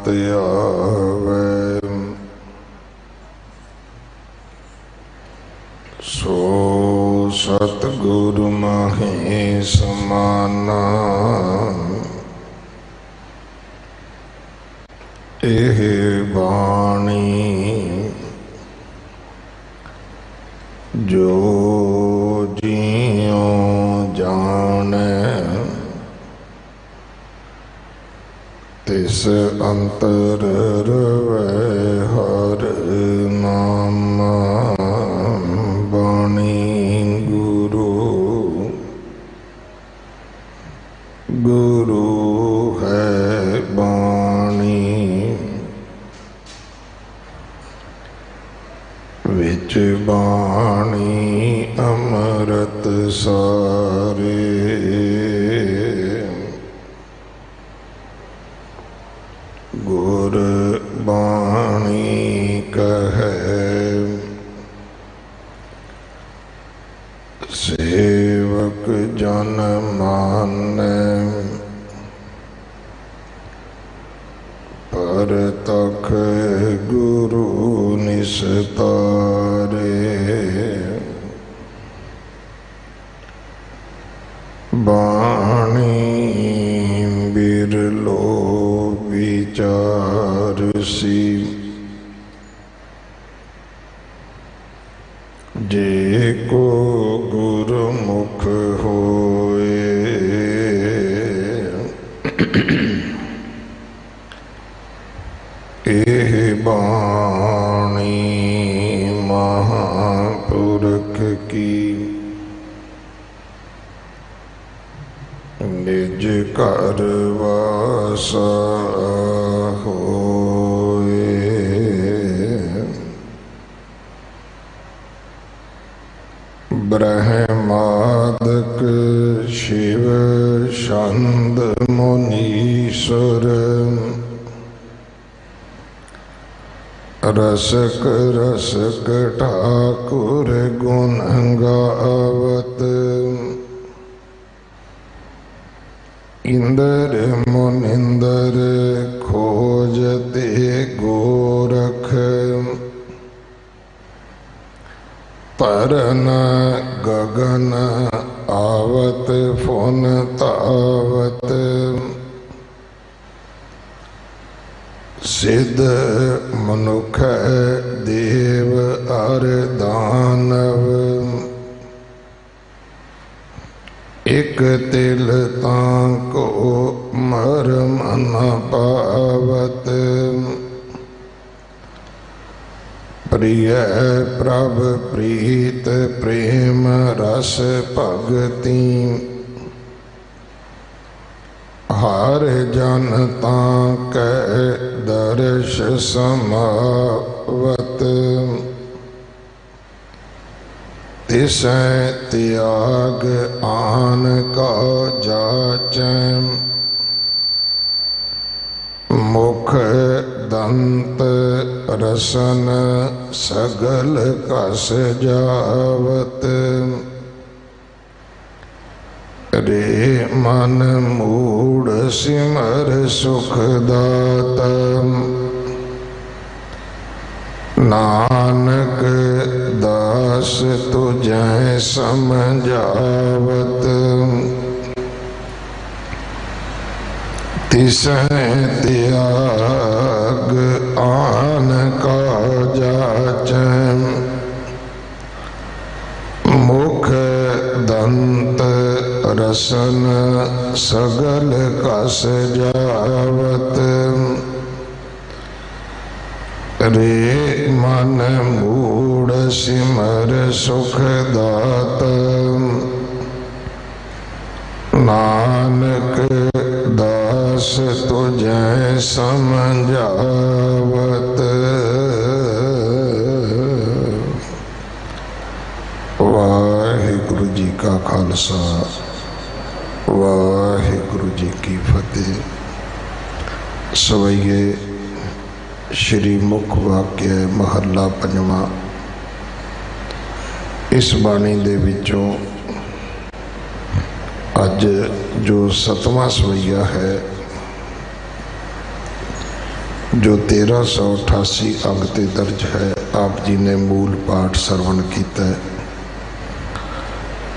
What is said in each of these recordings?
आवे। सो सतगुरु माहे समाना, एह बाणी जो जियो जाने, तिस अंतर रवै हर नामा। बाणी गुरु गुरु है बाणी, विच बाणी अमृत सारे। गुर बाणी कहे सेवक जन माने, परतख गुरु निस्तारे। बाणी बिरलो विचारसी, जे को गुरुमुख होए। एह बाणी महापुरख की, निज घर वासा होए। ब्रह्मादक शिव छंद मुनीश्वर, रसक रसक ठाकुर गुण गावत। इंद्र मुनिंदर खोजते गोरख, परन गगन आवत फुन तावत। सिद्ध मनुख देव अर दानव, एक तिल ताको मरम न पावत। प्रिय प्रभ प्रीत प्रेम रस भगति, हर जनता कै दर्श समावत। तिसै त्याग आन का जाचै, मुख दंत रसन सगल कस जावत। रे मन मूढ़ सिमर सुखदाता, नानक दास तुझे समझावत। तिसै त्याग आन का जाचै, मुख दंत रसन सगल कस जावत। रे मन मूढ़ सिमर सुखदाता, नानक दास तुझे समझावत। वाहिगुरु जी का खालसा, वाहिगुरु जी की फतेह। सवैये श्री मुख वाक्य महला पंजवा। इस बाणी दे विचों अज जो 7वां सवैया है, जो 1388 अंग ते दर्ज है। आप जी ने मूल पाठ सरवण किया।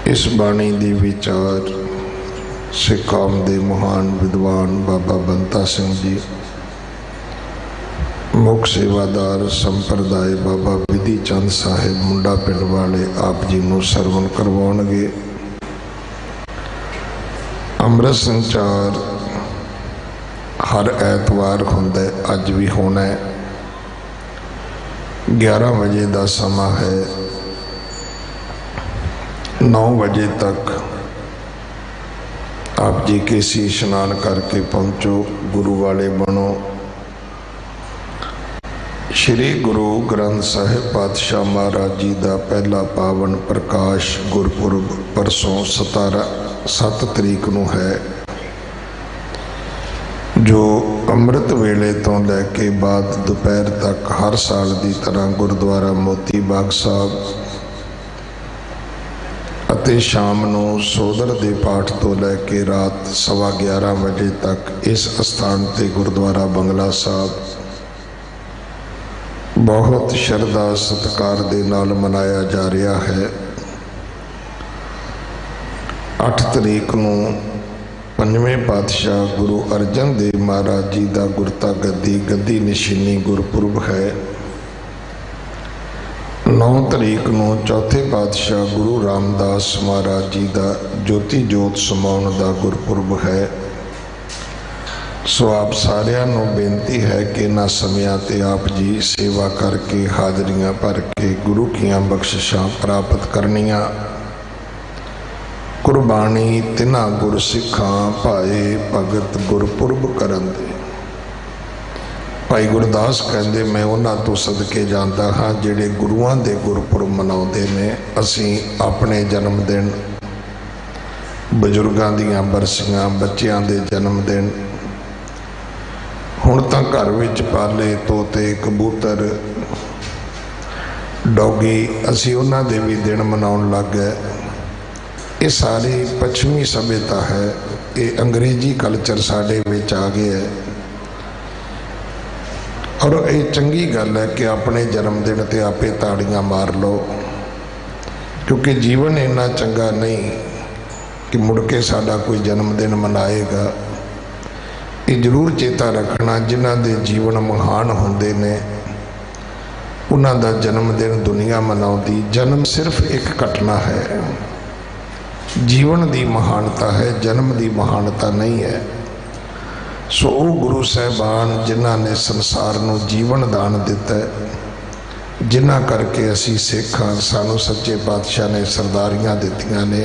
इस बाणी दी विचार सिख कौम दे महान विद्वान बाबा बंता सिंह जी, मुख सेवादार संप्रदाय बाबा विधि चंद साहिब मुंडा पिंड वाले आप जी नूं सरवण करवाउणगे। अमृत संचार हर ऐतवार हुंदा, अज भी होना है। 11 बजे का समा है। 9 बजे तक आप जी केसी इशनान करके पहुँचो, गुरु वाले बनो। श्री गुरु ग्रंथ साहिब पातशाह महाराज जी का पहला पावन प्रकाश गुरपुरब परसों 7 तरीक नूं है, जो अमृत वेले तो लैके बाद दोपहर तक हर साल की तरह गुरुद्वारा मोती बाग साहब अते शाम नूं सोदर दे पाठ तो लैके रात 11:15 बजे तक इस स्थान ते गुरुद्वारा बंगला साहब बहुत श्रद्धा सत्कार दे नाल मनाया जा रहा है। 8 तरीक नूं पंजवें पातशाह गुरु अर्जन देव महाराज जी का गुरता गद्दी निशानी गुरपुरब है। 9 तरीक नूं चौथे पातशाह गुरु रामदास महाराज जी का ज्योति जोत समाउण का गुरपुरब है। सो आप सारिਆਂ ਨੂੰ बेनती है कि इन्हां ਸਮਿਆਂ ते आप जी सेवा करके हाजरियां भर के गुरु कीਆਂ बख्शिशां प्राप्त करनियां। कुर्बानी तिन्हां गुरसिखां भाए भगत गुरपुरब करन दे। भाई गुरदास कहते मैं उन्हां तो सदके जांदा हाँ जिहड़े गुरुआं दे गुरपुरब मनाउंदे ने। असीं अपने जन्मदिन, बजुर्गां दीआं बरसियां, बच्चियां दे जन्मदिन, हुण तां घर विच पाले तोते कबूतर डॉगी असीं उन्हां दे भी दिन मनाउण लग गए। ये सारी पश्चिमी सभ्यता है, ये अंग्रेजी कल्चर साडे विच आ गया है। और ये चंगी गल है कि अपने जन्मदिन ते आपे ताड़ियां मार लो, क्योंकि जीवन इन्ना चंगा नहीं कि मुड़ के साडा कोई जन्मदिन मनाएगा। ये जरूर चेता रखना जिन्हां दे जीवन महान होंदे ने उन्हां दा जन्मदिन दुनिया मनाउंदी। जन्म सिर्फ एक घटना है, जीवन की महानता है, जन्म की महानता नहीं है। सो वो गुरु साहबान जिन्हां ने संसार नूं जीवन दान दिता है, जिन्हां करके असी सिख हां, सानू सच्चे पातशाह ने सरदारियां दित्तियां ने।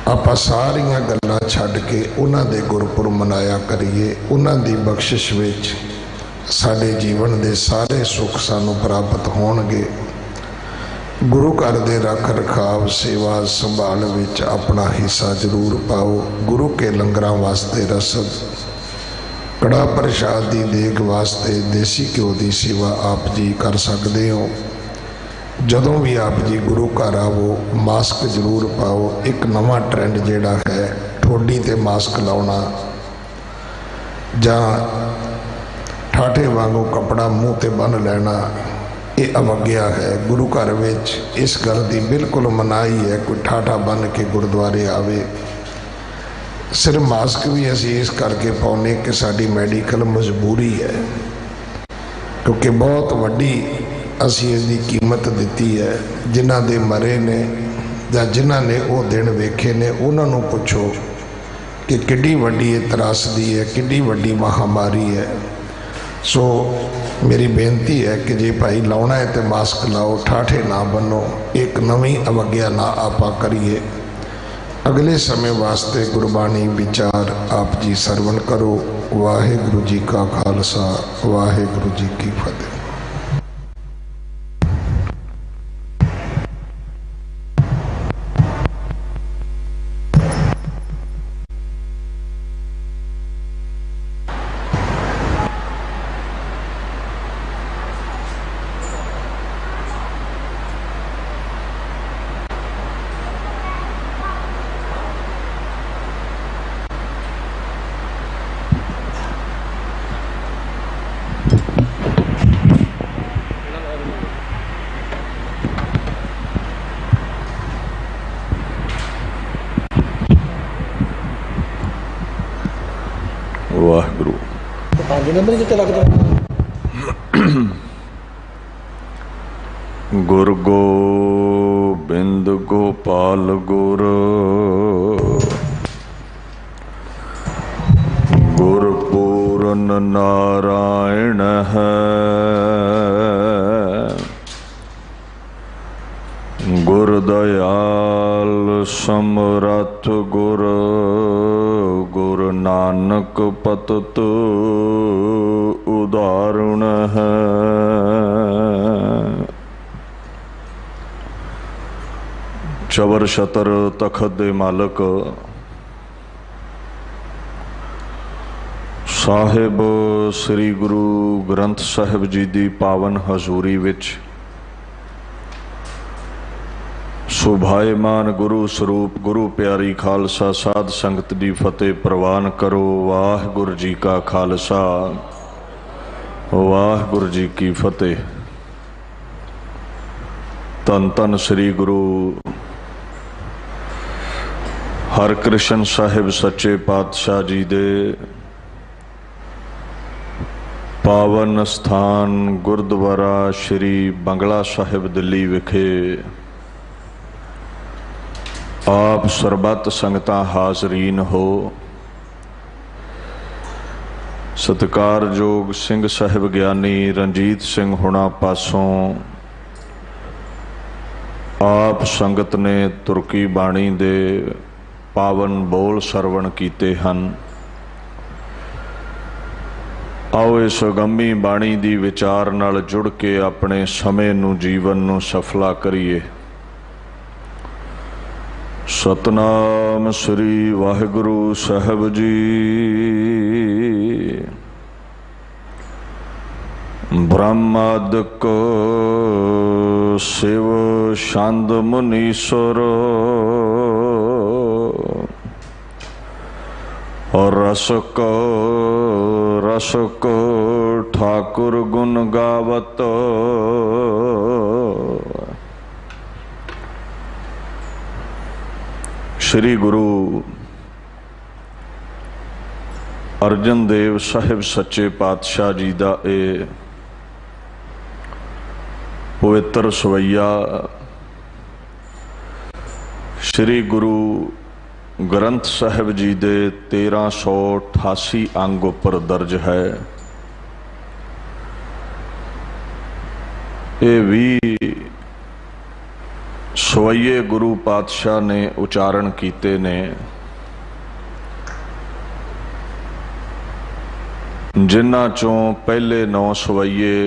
आपां सारियां गल्लां छड्ड के उन्हां दे गुरपुरब मनाया करिए। उन्हां दी बख्शिश विच साडे जीवन दे सारे सुख सानू प्राप्त होणगे। गुरु घर दे रख रखाव सेवा संभाल विच अपना हिस्सा जरूर पाओ। गुरु के लंगरां वास्ते रसद, कड़ा प्रसाद की देग वास्ते देसी घ्यो की सेवा आप जी कर सकते हो। जदों भी आप जी गुरु घर आवो मास्क जरूर पाओ। एक नवा ट्रेंड जिहड़ा है ठोडी ते मास्क लाउणा जां ठाठे वांगू कपड़ा मूँह ते बन लेना, ये अवग्या है। गुरु घर विच इस गल की बिल्कुल मनाही है कोई ठाठा बन के गुरुद्वारे आवे। सिर्फ मास्क भी असी इस करके पाउने कि साडी मैडिकल मजबूरी है, क्योंकि बहुत वड्डी असी इसकी कीमत दी है। जिन्हां दे मरे ने या जिन्हां ने वो दिन वेखे ने उन्होंने पुछो कि किड्डी वड्डी ये त्रासदी है, किड्डी वड्डी महामारी है। सो मेरी बेनती है कि जे भाई लाउना है तो मास्क लाओ, ठाठे ना बनो, एक नवी अवग्या ना आपा करिए। अगले समय वास्ते गुरबाणी विचार आप जी सरवण करो। वाहिगुरु जी का खालसा, वाहिगुरु जी की फतेह। हाँ जी नंबर जितने लग दो गुर गोबिंद गोपाल गुर गुरपूरन नारायण है गुरदयाल समरथ गुर गुरु नानक पतत उदाहरण है। चवर छतर तखत दे मालक साहिब श्री गुरु ग्रंथ साहिब जी की पावन हजूरी विच सुभाएमान गुरु स्वरूप गुरु प्यारी खालसा साध संगत की फतेह प्रवान करो। वाहिगुरू जी का खालसा वाहिगुरू जी की फतेह। धन धन श्री गुरु हरकृष्ण साहिब सच्चे पातशाह जी दे पावन स्थान गुरुद्वारा श्री बंगला साहिब दिल्ली विखे आप सरबत संगतां हाजरीन हो। सत्कारयोग सिंह साहिब ज्ञानी रणजीत सिंह हुणा पासों आप संगत ने तुर्की बाणी दे पावन बोल सरवण कीते हन। आओ इस गमी बाणी दी विचार नाल जुड़ के अपने समय नू जीवन नू सफला करिए। सतनाम श्री वाहिगुरु साहिब जी। ब्रह्मादिक शिव शांद मुनीश्वर और रसक ठाकुर गुण गावत। श्री गुरु अर्जन देव साहिब सच्चे पातशाह जी का ये पवित्र सवैया श्री गुरु ग्रंथ साहिब जी दे 1388 अंग उपर दर्ज है। ये भी सवैये गुरु पातशाह ने उचारण कीते ने, जिन्हां चों पहले 9 सवैये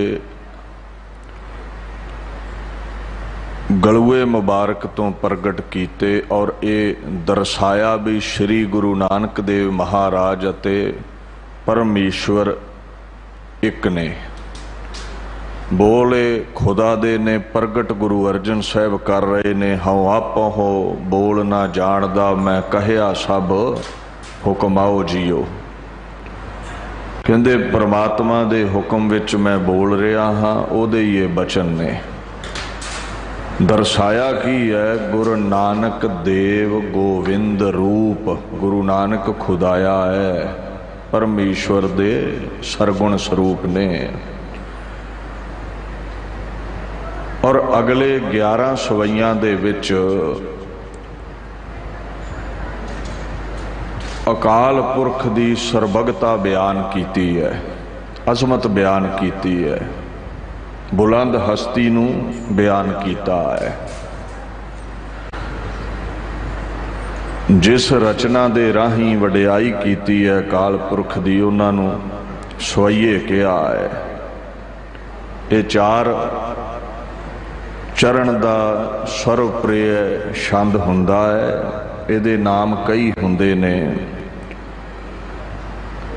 गलुए मुबारक तो प्रगट कीते और ये दर्शाया भी श्री गुरु नानक देव महाराज अते परमेश्वर एक ने। बोले खुदा दे ने प्रगट गुरु अर्जन साहब कर रहे ने। हाँ आप हो बोल ना जानदा मैं कहया सब हुक्माओ जियो। कहंदे परमात्मा दे हुक्म विच मैं बोल रहा हाँ, ओदे ये बचन ने। दर्शाया की है गुरु नानक देव गोविंद रूप। गुरु नानक खुदाया है परमेश्वर दे सरगुण स्वरूप ने। और अगले 11 सवैयां दे विच अकाल पुरख दी सरबगता बयान कीती है, अजमत बयान कीती है, बुलंद हस्ती नू बयान कीता है। जिस रचना दे राही वडियाई कीती है अकाल पुरख दी, उन्हां नू सवैये कहा है। ये 4 चरण दा सर्वप्रिय छंद हुंदा है। इहदे नाम कई हुंदे ने।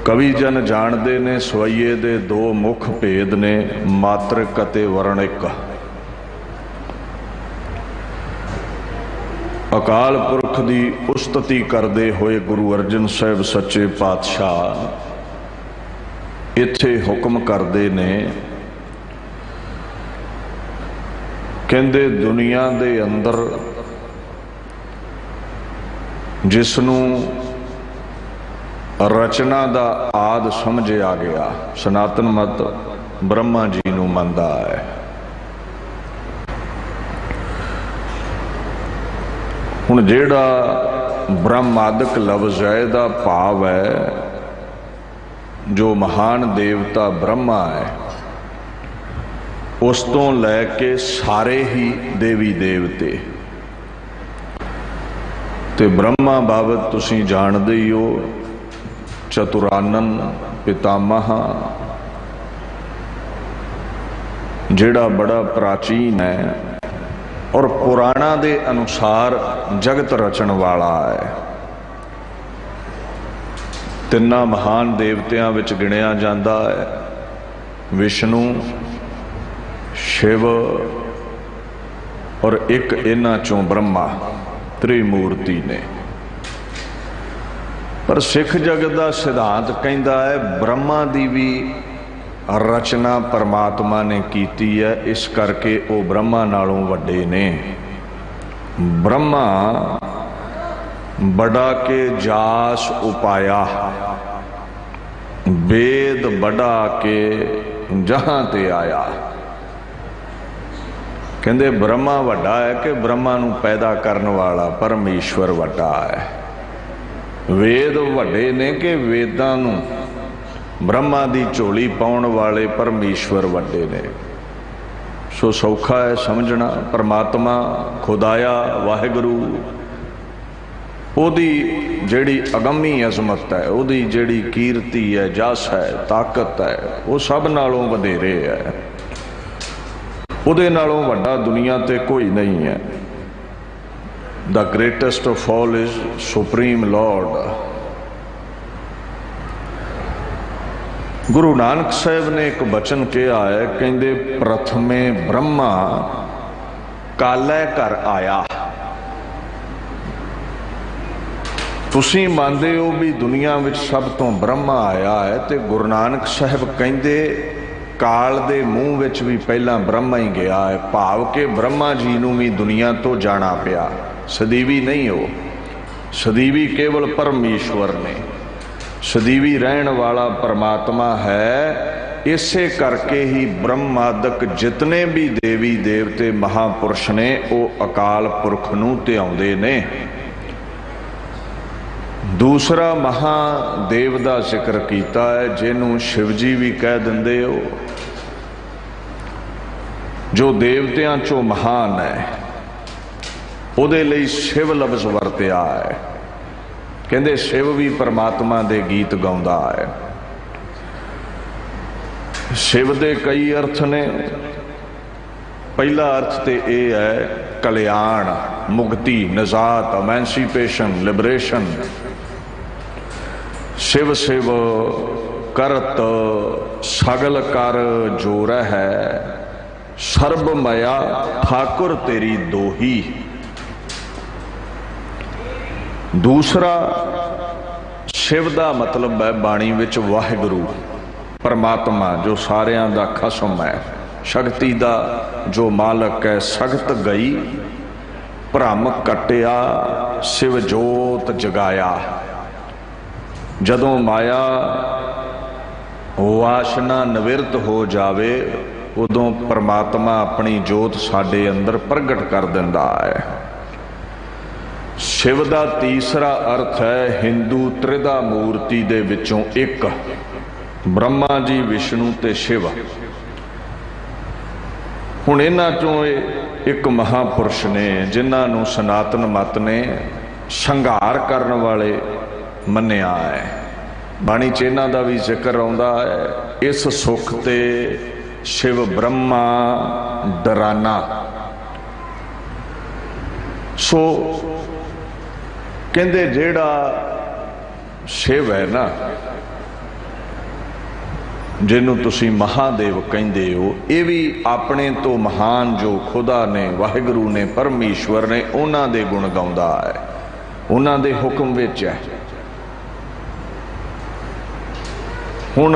कवि जन जानते ने सवैये दे 2 मुख भेद ने, मात्रक अते वर्णिक। अकाल पुरख की उस्तति करते हुए गुरु अर्जन साहब सच्चे पातशाह इत्थे हुक्म करते ने, कहंदे दुनिया दे अंदर जिसनू रचना दा आद समझ आ गया। सनातन मत ब्रह्मा जी नूं मनदा है। हुण जिहड़ा ब्रह्मादक लफ्ज़ है दा भाव है जो महान देवता ब्रह्मा है, उस तो लैके सारे ही देवी देवते। ते ब्रह्मा बाबत तुसीं जाणदे ही हो, चतुरानन पितामह जिहड़ा बड़ा प्राचीन है और पुराणा दे अनुसार जगत रचन वाला है। तिन्ना महान देवतियां विच गिणिया जाता है विष्णु, शिव और एक इन्हां चों ब्रह्मा, त्रिमूर्ति ने। पर सिख जगत का सिद्धांत कहता है ब्रह्मा की भी रचना परमात्मा ने कीती है, इस करके वो ब्रह्मा नालों वड्डे ने। ब्रह्मा बड़ा के जास उपाया, वेद बड़ा के जहां ते आया। कहते ब्रह्मा वड्डा है कि ब्रह्मा नूं पैदा करने वाला परमेश्वर वड्डा है। वेद वड्डे ने कि वेदां नूं ब्रह्मा दी झोली पाउण वाले परमेश्वर वड्डे ने। सो सौखा है समझना। परमात्मा खुदाया वाहिगुरू ओदी जिहड़ी अगमी अजमत है, ओदी जिहड़ी कीर्ति है, जस है, ताकत है, वो सब नालों वधेरे है। उहदे नालों वड्डा दुनिया ते कोई नहीं है। The greatest of all is supreme Lord. Guru Nanak साहब ने एक बचन कहा है, कहते प्रथमे ब्रह्मा कालै घर आया। तुसीं मानते हो भी दुनिया विच सब तो ब्रह्मा आया है, तो गुरु नानक साहब कहते काल दे मूँह विच भी पहला ब्रह्मा ही गया है। भाव के ब्रह्मा जी नूं भी दुनिया तो जाना पिया। सदीवी नहीं हो, सदीवी केवल परमेश्वर ने। सदीवी रहन वाला परमात्मा है। इसे करके ही ब्रह्मादक जितने भी देवी देवते महापुरुष ने वो अकाल पुरख नूं ध्याउंदे ने। दूसरा महादेव का जिक्र किया है, जिन्हों शिवजी भी कह देंदे हो, जो देवतियां चो महान है। उहदे लई शिव लफ्ज़ वरतिया है। कहते शिव भी परमात्मा दे गीत गाउंदा है। शिव दे कई अर्थ ने। पहला अर्थ तो यह है कल्याण, मुक्ति, निजात, एमेंसिपेशन, लिबरेशन। शिव शिव करत सगल कर जोर है, सर्ब मया ठाकुर तेरी दोही। दूसरा शिव का मतलब है बाणी विच वाहिगुरू, परमात्मा जो सारियां दा खसम है, शक्ति का जो मालक है। सगत गई भ्रम कटिया, शिव जोत जगाया। जदों माया वासना निवृत्त हो जावे, उदों परमात्मा अपनी जोत साडे अंदर प्रगट कर दिंदा है। शिव का तीसरा अर्थ है हिंदू त्रिधा मूर्ति दे विचों एक, ब्रह्मा जी, विष्णु ते शिव। हुण इन्हां चों एक महापुरुष ने जिन्हां सनातन मत ने संघार करने वाले मन्निया है। बाणी च इन्हां दा भी जिक्र आउंदा है। इस सुख ते शिव ब्रह्मा डराना। सो कहते जेड़ा शिव है ना, जिन्हों तुसी महादेव कहते हो, ये भी अपने तो महान जो खुदा ने, वाहिगुरू ने, परमेश्वर ने, उन्हां दे गुण गाउंदा है, उन्हां दे हुक्म विच है। हुण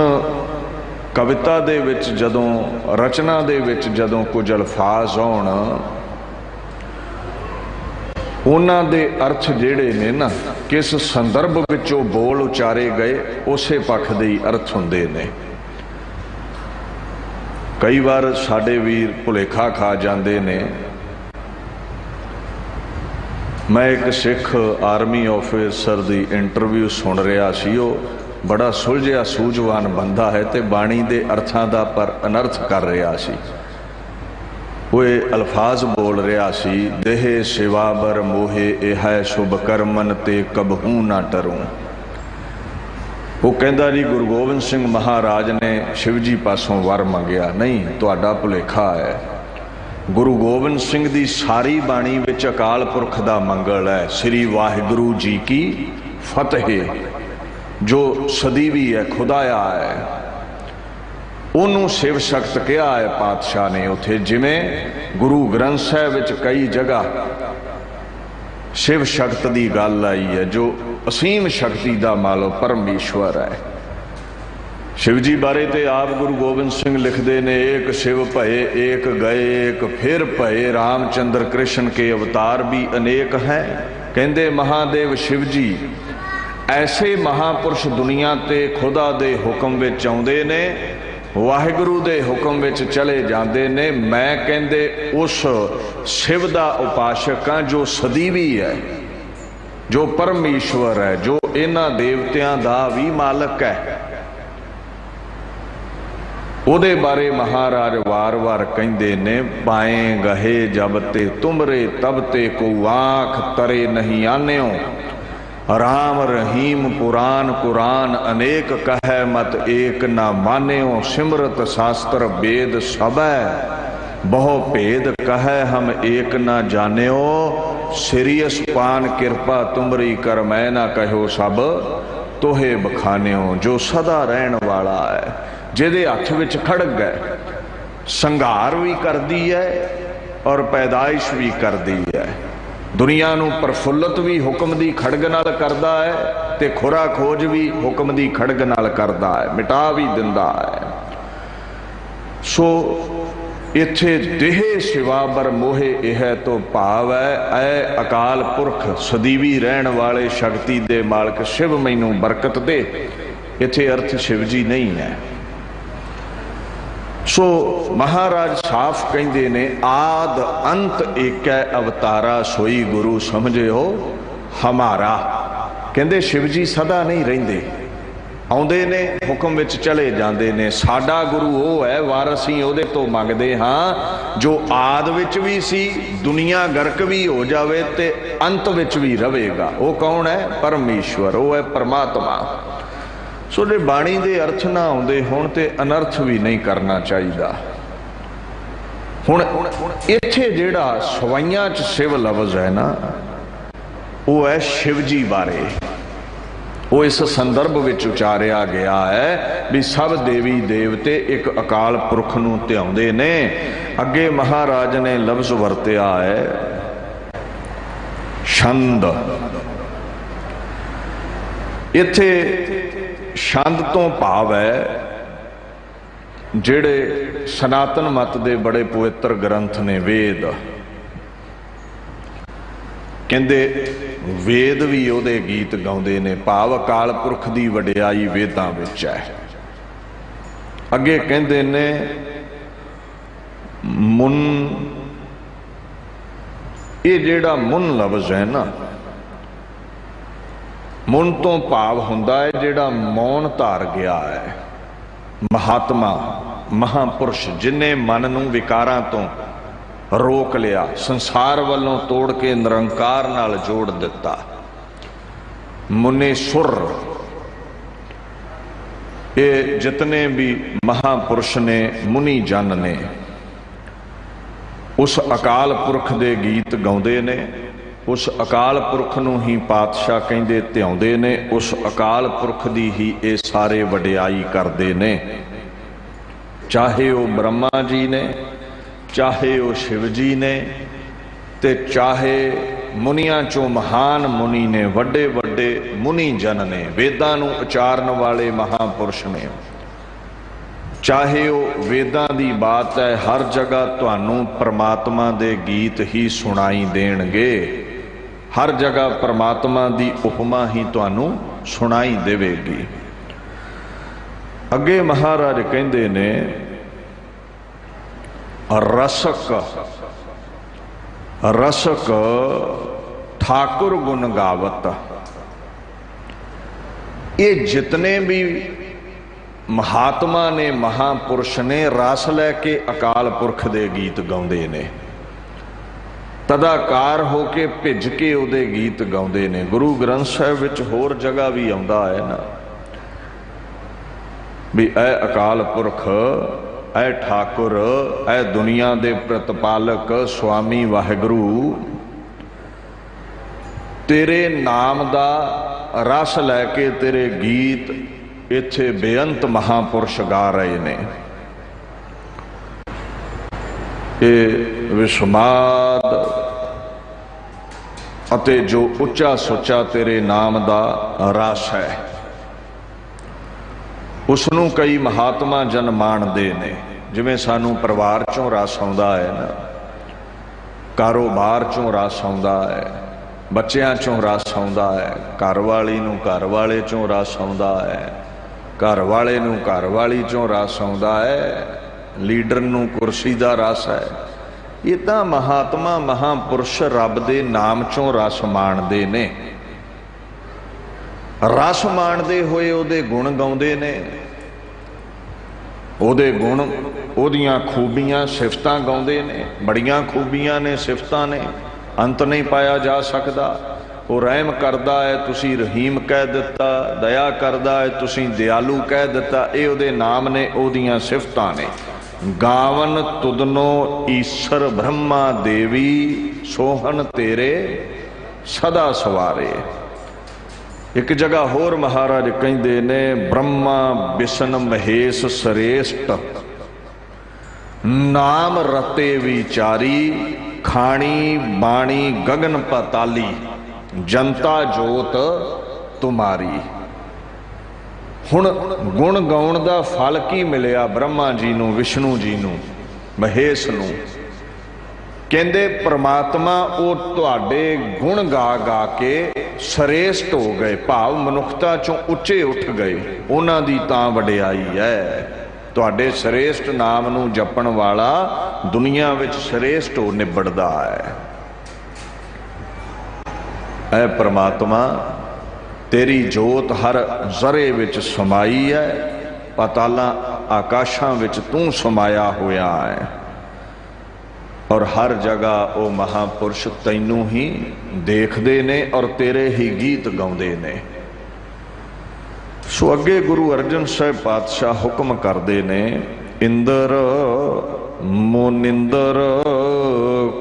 कविता दे विच जदों, रचना दे विच जदों कुछ अल्फाज आउण, ਉਹਨਾਂ ਦੇ ਅਰਥ ਜਿਹੜੇ ਨੇ ਨਾ ਕਿਸ ਸੰਦਰਭ ਵਿੱਚੋਂ ਬੋਲ ਉਚਾਰੇ ਗਏ ਉਸੇ ਪੱਖ ਦੇ ਹੀ ਅਰਥ ਹੁੰਦੇ ਨੇ। ਕਈ ਵਾਰ ਸਾਡੇ ਵੀਰ ਭੁਲੇਖਾ ਖਾ ਜਾਂਦੇ ਨੇ। ਮੈਂ ਇੱਕ ਸਿੱਖ ਆਰਮੀ ਆਫਿਸਰ ਦੀ ਇੰਟਰਵਿਊ ਸੁਣ ਰਿਹਾ ਸੀ। ਉਹ ਬੜਾ ਸੁਲਝਿਆ ਸੂਝਵਾਨ ਬੰਦਾ ਹੈ ਤੇ ਬਾਣੀ ਦੇ ਅਰਥਾਂ ਦਾ ਪਰ ਅਨਰਥ ਕਰ ਰਿਹਾ ਸੀ। ਉਹ ਇਹ ਅਲਫਾਜ਼ ਬੋਲ ਰਿਹਾ ਸੀ, ਦੇਹ ਸਿਵਾ ਬਰ ਮੋਹੇ ਇਹ ਹੈ ਸ਼ੁਭ ਕਰਮਨ ਤੇ ਕਬਹੂ ਨਾ ਟਰੂੰ। ਉਹ ਕਹਿੰਦਾ ਜੀ ਗੁਰੂ ਗੋਬਿੰਦ ਸਿੰਘ ਮਹਾਰਾਜ ਨੇ ਸ਼ਿਵ ਜੀ ਪਾਸੋਂ ਵਰ ਮੰਗਿਆ। ਨਹੀਂ, ਤੁਹਾਡਾ ਭੁਲੇਖਾ ਹੈ। ਗੁਰੂ ਗੋਬਿੰਦ ਸਿੰਘ ਦੀ ਸਾਰੀ ਬਾਣੀ ਵਿੱਚ ਅਕਾਲ ਪੁਰਖ ਦਾ ਮੰਗਲ ਹੈ। ਸ੍ਰੀ ਵਾਹਿਗੁਰੂ ਜੀ ਕੀ ਫਤਿਹ, ਜੋ ਸਦੀਵੀ ਹੈ, ਖੁਦਾਇਆ ਹੈ, ਉਹਨੂੰ ਸ਼ਿਵ ਸ਼ਕਤ ਕਿਹਾ ਹੈ ਪਾਤਸ਼ਾਹ ਨੇ ਉੱਥੇ। ਜਿਵੇਂ ਗੁਰੂ ਗ੍ਰੰਥ ਸਾਹਿਬ ਵਿੱਚ ਕਈ ਜਗ੍ਹਾ ਸ਼ਿਵ ਸ਼ਕਤ ਦੀ ਗੱਲ ਆਈ ਹੈ, ਜੋ ਅਸੀਮ ਸ਼ਕਤੀ ਦਾ ਮਾਲਕ ਪਰਮੇਸ਼ਵਰ ਹੈ। शिव जी बारे ते आप गुरु गोबिंद सिंह लिखते ने, एक शिव भये एक गए एक फिर भये, रामचंद्र कृष्ण के अवतार भी अनेक हैं। कहते महादेव शिव जी ऐसे महापुरुष दुनिया ते खुदा दे हुक्म विच आउंदे ने, वाहिगुरु दे हुक्म विच चले जाते ने। मैं कहते उस शिव दा उपासक हाँ जो सदीवी है, जो परमेश्वर है, जो इन्हां देवतियां दा भी मालक है। ਉਹਦੇ ਬਾਰੇ ਮਹਾਰਾਜ ਵਾਰ-ਵਾਰ ਕਹਿੰਦੇ ਨੇ, ਪਾਏ ਗਹੇ ਜਬ ਤੇ ਤੁਮਰੇ ਤਬ ਤੇ ਕੋ ਆਂਖ ਤਰੇ ਨਹੀਂ ਆਨਿਓ, राम रहीम पुराण कुरान अनेक कह मत एक ना मान्यो, सिमरत शास्त्र वेद सब बहु भेद कह हम एक ना जान्यो, सिरियस पान कृपा तुमरी कर मैं ना कहो सब तोहे बखान्यो। जो सदा रहन वाला है, जिहदे हथ विच खड़ग है, संघार भी करदी है और पैदाइश भी करदी है। दुनिया नूं प्रफुल्लत भी हुक्म दी खड़ग नाल करदा है ते खुरा खोज भी हुक्म दी खड़ग नाल करदा है, मिटा भी दिंदा है। सो इत्थे देह सिवा बर मोहे यह तो भाव है, ऐ अकाल पुरख सदीवी रहन वाले शक्ति दे मालक शिव मैनू बरकत दे। इत्थे अर्थ शिव जी नहीं है। सो महाराज साफ कहते ने, आद अंत एक अवतारा सोई गुरु समझे हो हमारा। कहते शिव जी सदा नहीं रहिंदे, आउंदे ने हुक्म विच चले जाते ने। साडा गुरु वो है, वार असीं उहदे तो मंगदे हां जो आद विच भी सी, दुनिया गर्क भी हो जावे ते अंत विच भी रहेगा। वो कौन है? परमेश्वर, वो है परमात्मा। सो जे बाणी दे अर्थ ना आउंदे होण ते अनर्थ भी नहीं करना चाहिए। हुण इत्थे जिहड़ा सवाइयां च शिव लफ्ज़ है ना, वो है शिव जी बारे। वो इस संदर्भ विच उचारिया गया है भी सब देवी देवते एक अकाल पुरख नूं ध्याउंदे ने। अगे महाराज ने लफ्ज़ वरतिया है छंद। इत्थे छंद तो भाव है जिहड़े सनातन मत दे बड़े पवित्र ग्रंथ ने वेद, कहंदे वेद भी उहदे गीत गाउंदे ने। भाव अकाल पुरख दी वडियाई वेदां विच है। अगे कहंदे ने मुन, ये जिहड़ा मुन लफ्ज़ है ना, मुन तो भाव हुंदा है जिहड़ा मौन धार गया है। महात्मा महापुरुष जिन्हें मन नूं विकारां तो रोक लिया, संसार वालों तोड़ के निरंकार नाल जोड़ दिता। मुने सुर, ये जितने भी महापुरुष ने, मुनि जन ने, उस अकाल पुरख दे गीत गाउंदे ने। उस अकाल पुरख नूं ही पातशाह कहंदे ध्याउंदे ने। उस अकाल पुरख दी ही ये सारे वडियाई करदे ने। चाहे वो ब्रह्मा जी ने, चाहे वो शिव जी ने, ते चाहे मुनियां चों महान मुनि ने, वड्डे वड्डे मुनि जन ने, वेदां नूं उचारन वाले महापुरुष ने। चाहे वो वेदां दी बात है, हर जगह तुहानूं परमात्मा दे गीत ही सुनाई देणगे। हर जगह परमात्मा की उपमा ही तुहानू सुनाई देवेगी। अगे महाराज कहते ने रसक रसक ठाकुर गुण गावत। ये जितने भी महात्मा ने महापुरुष ने रस लैके अकाल पुरख दे गीत गाउंदे ने, तदाकार होके भिज के उहदे गीत गाउंदे ने। गुरु ग्रंथ साहिब विच होर जगह भी आउंदा है ना भी ऐ अकाल पुरख, ऐ ठाकुर, ऐ दुनिया दे प्रतिपालक स्वामी वाहिगुरु, तेरे नाम दा रस लैके तेरे गीत इत्थे बेअंत महापुरुष गा रहे ने। ये विस्माद अते जो उच्चा सुच्चा तेरे नाम दा रस है, उसनू कई महात्मा जन माणदे ने। जिवें सानू परिवार चों रस आउंदा है ना, कारोबार चों रस आउंदा है, बच्चों चों रस आउंदा है, घर वाली नूं घर वाले चों रस आउंदा है, घर वाले नूं घर वाली चों रस आउंदा है, लीडर नूं कुर्सी दा रस है। इदां महात्मा महापुरुष रब दे नाम चों रस माणदे ने। रस माणदे होए उहदे गुण गाउंदे ने, उहदे गुण उहदियां खूबियां सिफतां गाउंदे ने। बड़ियां खूबियां ने, सिफतां ने, अंत नहीं पाया जा सकदा। वो रहम करदा है, तुसी रहीम कह दिता, दया करदा है, तुसी दयालु कह दिता। ये उहदे नाम ने, उहदियां सिफतां ने। गावन तुदनो ईश्वर ब्रह्मा देवी, सोहन तेरे सदा सवारे। एक जगह होर महाराज कहते ने ब्रह्मा बिशन महेश श्रेष्ठ, नाम रते विचारी, खाणी बाणी गगन पताली, जनता जोत तुम्हारी। हुण गुण गाउण दा फल की मिलिया ब्रह्मा जी नूं, विष्णु जी नूं, महेश नूं। कहंदे परमात्मा वो तुहाडे गुण गा गा के श्रेष्ठ हो गए, भाव मनुखता चों उच्चे उठ गए। उन्हां दी तां वडियाई है। तुहाडे श्रेष्ठ नाम नूं जपण वाला दुनिया विच श्रेष्ठ हो निबड़दा है। ऐ परमात्मा तेरी जोत हर जरे विच समाई है, पातालां आकाशां विच तूं समाया होया है। और हर जगह वो महापुरुष तैनू ही देखते ने और तेरे ही गीत गाउंदे ने। सो अगे गुरु अर्जन साहिब पातशाह हुक्म करते ने, इंदर मुनिंदर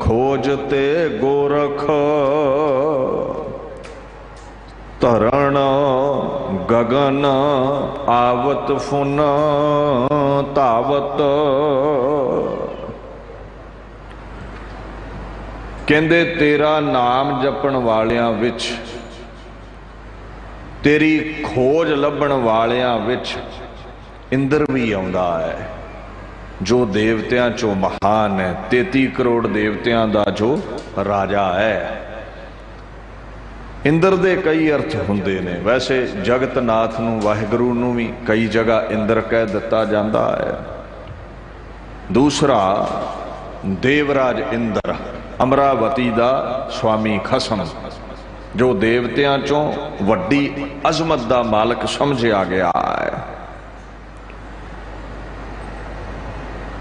खोजते गोरख, तरण गगन आवत फुन तावत। कहंदे तेरा नाम जपण वालियां विच, तेरी खोज लभण वालियां विच इंद्र भी आउंदा है, जो देवतियां चों महान है। 33 करोड़ देवतियां दा जो राजा है। इंद्र दे कई अर्थ हुंदे ने। वैसे जगतनाथ नूं वाहिगुरू नूं भी कई जगह इंद्र कह दिता जाता है। दूसरा देवराज इंद्र, अमरावती दा स्वामी खसम, जो देवतियां चों वड्डी अजमत दा मालक समझिया गया है।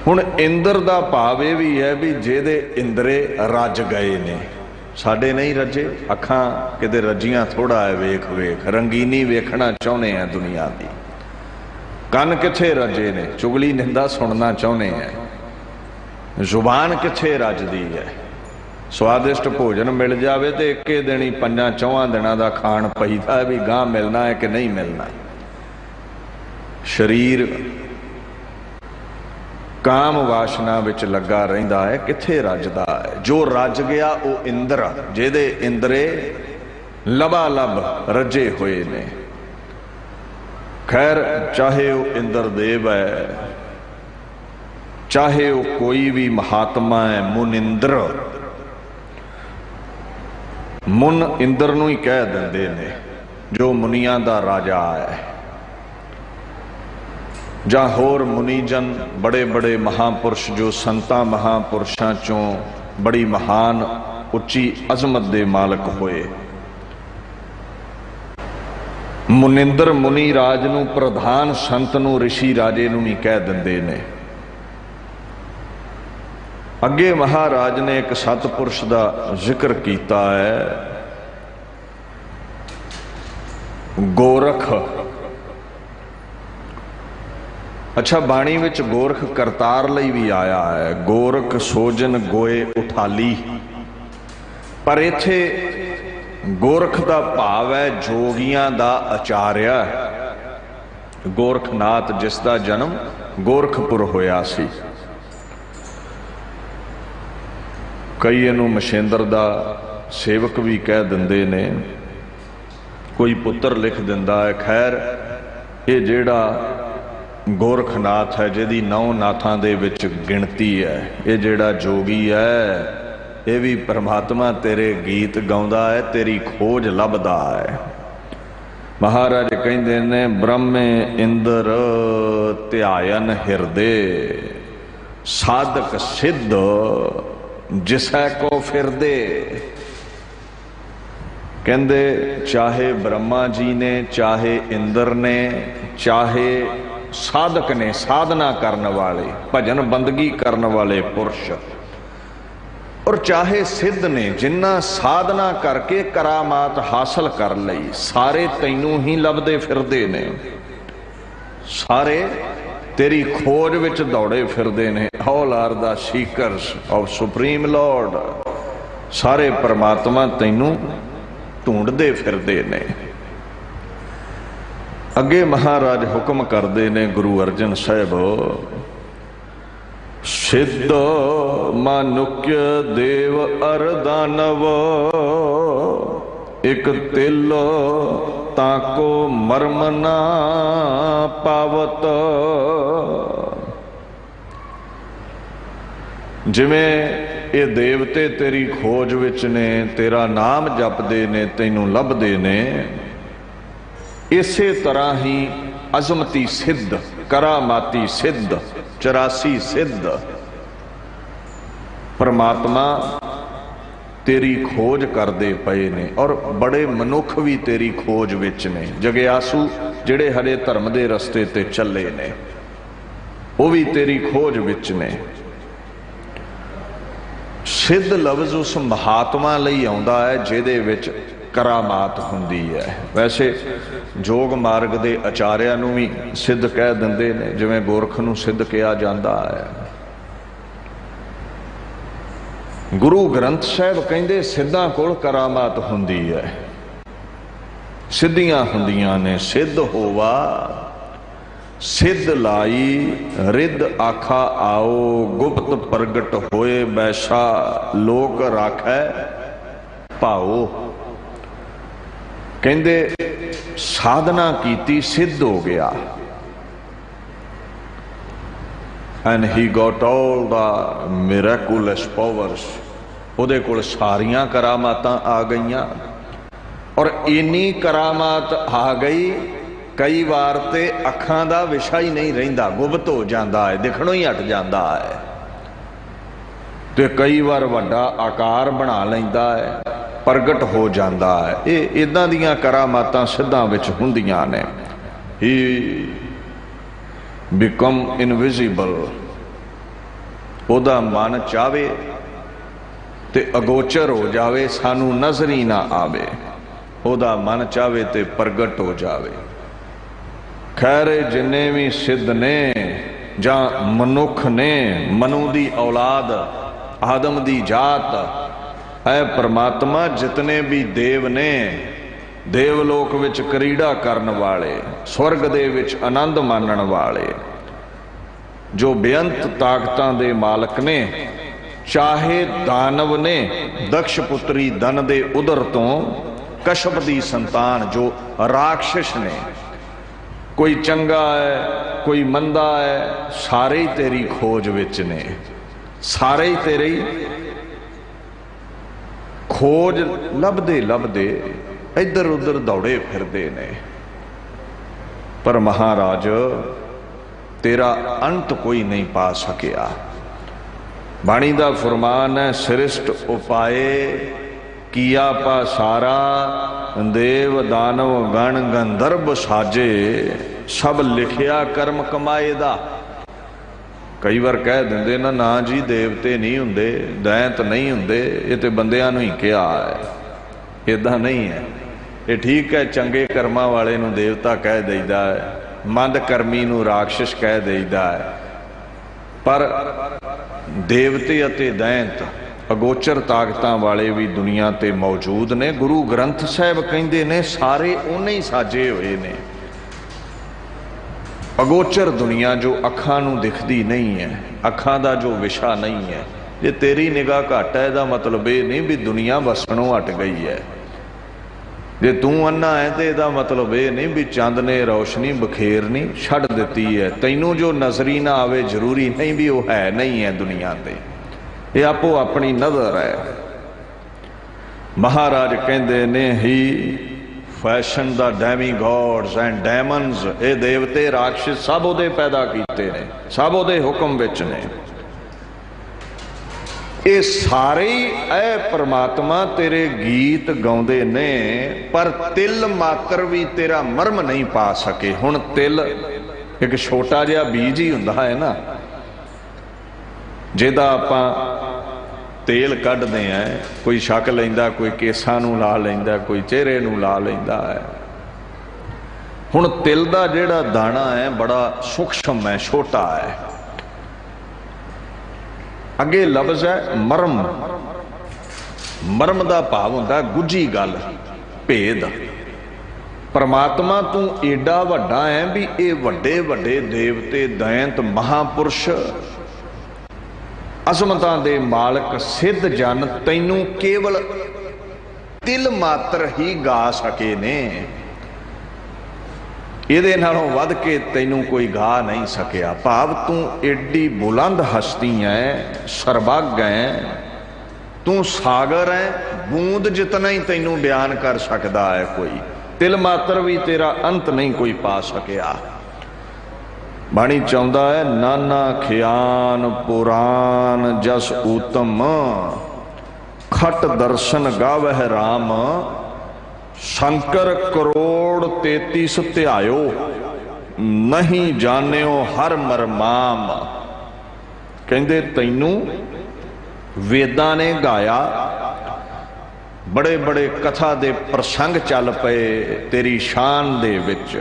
हुण इंद्र दा भाव यह भी है भी जेदे इंद्रे रज गए ने, साडे नहीं रजे। अखां किते रजियां थोड़ा है, वेख वेख रंगीनी वेखना चाहुंदे हैं दुनिया दी। कन किथे रजे ने, चुगली निंदा सुनना चाहुंदे हैं। जुबान किथे रजदी है। स्वादिष्ट भोजन मिल जाए तो एक दिन ही 5-4 दिनों का खाण पईदा भी गां मिलना है कि नहीं मिलना। शरीर काम वासना विच लगा रहिंदा है, किथे रजदा है। जो रज गया वो इंद्र, जेदे इंद्रे लबालब रजे हुए ने। खैर चाहे वो इंद्र देव है, चाहे वो कोई भी महात्मा है, मुनिंद्र, ਮੁਨ ਇੰਦਰ ਨੂੰ ਹੀ ਕਹਿ ਦਿੰਦੇ ਨੇ, ਜੋ ਮੁਨੀਆਂ ਦਾ ਰਾਜਾ ਹੈ, ਜਾਂ ਹੋਰ ਮੁਨੀਜਨ बड़े बड़े महापुरुष जो संतां महापुरुषां चों बड़ी महान उच्ची अजमत दे मालक होए। मुनिंदर मुनि राज नूं प्रधान संत नूं ऋषि राजे नूं भी कह दिंदे ने। अगे महाराज ने एक सतपुरुष का जिक्र किया है, गोरख। अच्छा, बाणी विच गोरख करतार लई भी आया है, गोरख सोजन गोए उठाली, पर इत्थे गोरख का भाव है जोगियां दा आचार्य। गोरखनाथ जिसका जन्म गोरखपुर होया सी। कई इनू मशेंद्र दा सेवक भी कह दिंदे ने, कोई पुत्र लिख दिंदा है। खैर, ये जेड़ा गोरखनाथ है, जिहदी 9 नाथां दे विच गिणती है, ये जेड़ा जोगी है, ये भी परमात्मा तेरे गीत गाउंदा है, तेरी खोज लभदा है। महाराज कहंदे ने, ब्रह्मे इंद्र ध्यायन हिरदे, साधक सिद्ध जिसै को फिरदे। कहंदे चाहे ब्रह्मा जी ने, चाहे इंद्र ने, चाहे साधक ने, साधना करने वाले, भजन बंदगी करने वाले पुरुष, और चाहे सिद्ध ने, जिन्ना साधना करके करामात हासिल कर लई, सारे तैनू ही लभदे फिरदे ने, सारे तेरी खोज विच दौड़े फिरदे ने। All are the seekers of supreme lord, सारे परमात्मा तैनू ढूंढदे फिरदे ने। अगे महाराज हुक्म करते ने गुरु अर्जन साहब, सिद्ध मानुक्य देव अर दानव, एक तिल ताको मर्म ना पावत। जिवें ये देवते तेरी खोज विच ने, तेरा नाम जपदे ने, तैनू लभदे ने, इसे तरह ही अजमती सिद्ध, करामाती सिद्ध, 84 सिद्ध परमात्मा तेरी खोज करते पे ने, और बड़े मनुख भी तेरी खोज विच ने। जगयासू जिहड़े हरे धर्म के रस्ते ते चले ने, वो भी तेरी खोज विच ने। सिद्ध लफ्ज उस महात्मा लई आउंदा है जिहदे विच करामात हुंदी है। वैसे जोग मार्ग के आचार्य नूं भी सिद्ध कह दिंदे ने, जिवें गोरख नूं सिद्ध कहा जाता है। गुरु ग्रंथ साहब कहंदे सिद्धां कोल करामात हुंदी है, सिद्धियां हुंदियां ने। सिद्ध होवा सिद्ध लाई, रिद आखा आओ, गुप्त प्रगट होए बैसा, लोक राखै भाओ। कहंदे साधना कीती, सिद्ध हो गया, and he got all the miraculous powers, ਉਹਦੇ ਕੋਲ ਸਾਰੀਆਂ करामातां आ गईयां। और इन्नी करामात आ गई, कई बार ते अखां दा विशा ही नहीं रहिंदा, गुप्त हो जाता है, दिखणों ही हट जाता है, ते कई बार वड्डा आकार बना लैंदा है, प्रगट हो जाता है। ये इदां दीयां करामातां सिद्धां विच हुंदियां ने। ही बिकम इनविजिबल, ओदा मन चाहे ते अगोचर हो जावे, सानू नजर ही ना आवे, ओदा मन चाहे ते प्रगट हो जावे। खैर जिन्ने भी सिद्ध ने जां मनुख ने, मनु दी औलाद, आदम दी जात है, परमात्मा जितने भी देव ने, देवलोक विच क्रीड़ा करन वाले, स्वर्ग दे विच आनंद मानन वाले, जो बेअंत ताकतां दे मालक ने, चाहे दानव ने, दक्ष पुत्री धन दे उदर तो कश्यप दी संतान जो राक्षस ने, कोई चंगा है कोई मंदा है, सारे ही तेरी खोज विच ने, सारे ही तेरी खोज लभदे लभदे इधर उधर दौड़े फिरदे ने, पर महाराज तेरा अंत कोई नहीं पा सकिया। बाणी दा फरमान है, सृष्ट उपाए किया पासारा, देव दानव गण गंधर्व साजे, सब लिखिया कर्म कमाए दा। कई बार कह देंगे ना जी देवते नहीं हुंदे, दैंत नहीं हुंदे, ये तो बंदियां नूं ही कहा है। इदां नहीं है। ये ठीक है, चंगे कर्मां वाले नूं देवता कह देईदा है, मंद कर्मी नूं राक्षस कह देईदा है, पर देवते अते दैंत अगोचर ताकतां वाले भी दुनिया ते मौजूद ने। गुरु ग्रंथ साहिब कहंदे ने सारे उन्हें ही साजे हुए ने। अगोचर दुनिया जो अखां नूं दिखदी नहीं है, अखां दा जो विशा नहीं है। जे तेरी निगाह घट है, इहदा मतलब ये नहीं भी दुनिया वसणों हट गई है। जे तू अन्ना है तो यदा मतलब ये नहीं भी चंद ने रोशनी बखेरनी छड़ दी है। तैनू जो नजरी ना आवे जरूरी नहीं भी वो है नहीं है दुनिया ते, ये आपो अपनी नजर है। महाराज कहते ने he fashion the demigods and demons, ये देवते राक्षस सब उहदे पैदा कीते ने, सब उहदे हुक्म विच ने। ये सारे ही ऐ परमात्मा तेरे गीत गाउंदे ने, पर तिल मात्र भी तेरा मर्म नहीं पा सके। हुण तिल एक छोटा जिहा बीज ही हुंदा है ना, जिहदा आपां तेल कढ़दे हैं, कोई छक लैंदा, कोई केसां नूं ला लैंदा, कोई चेहरे नूं ला लैंदा है। हुण तिल दा जिहड़ा दाना है बड़ा सूक्ष्म है, छोटा है। अगे लफ्ज है मरम। मरम का भाव होंदा गुझी गल, भेद। परमात्मा तू एडा वड्डा है भी ये वड्डे वड्डे देवते दैंत महापुरुष अजमतां दे मालक सिद्ध जन तैनू केवल तिल मात्र ही गा सके ने। ਇਹਦੇ ਨਾਲੋਂ ਵੱਧ ਕੇ ਤੈਨੂੰ कोई गा नहीं सकिया। भाव तू एडी बुलंद हस्ती है, सरबग है, तू सागर है, बूंद जितना ही तैनू बयान कर सकता है कोई। तिल मात्र भी तेरा अंत नहीं कोई पा सकिया। बाणी चाहुंदा है, नाना खियान पुराण जस उत्तम, खट दर्शन गावह राम, शंकर करोड़ 33 ध्यायो, नहीं जानियो हर मरमाम। कहंदे तैनू वेदां ने गाया, बड़े बड़े कथा दे प्रसंग चल पे तेरी शान दे विच।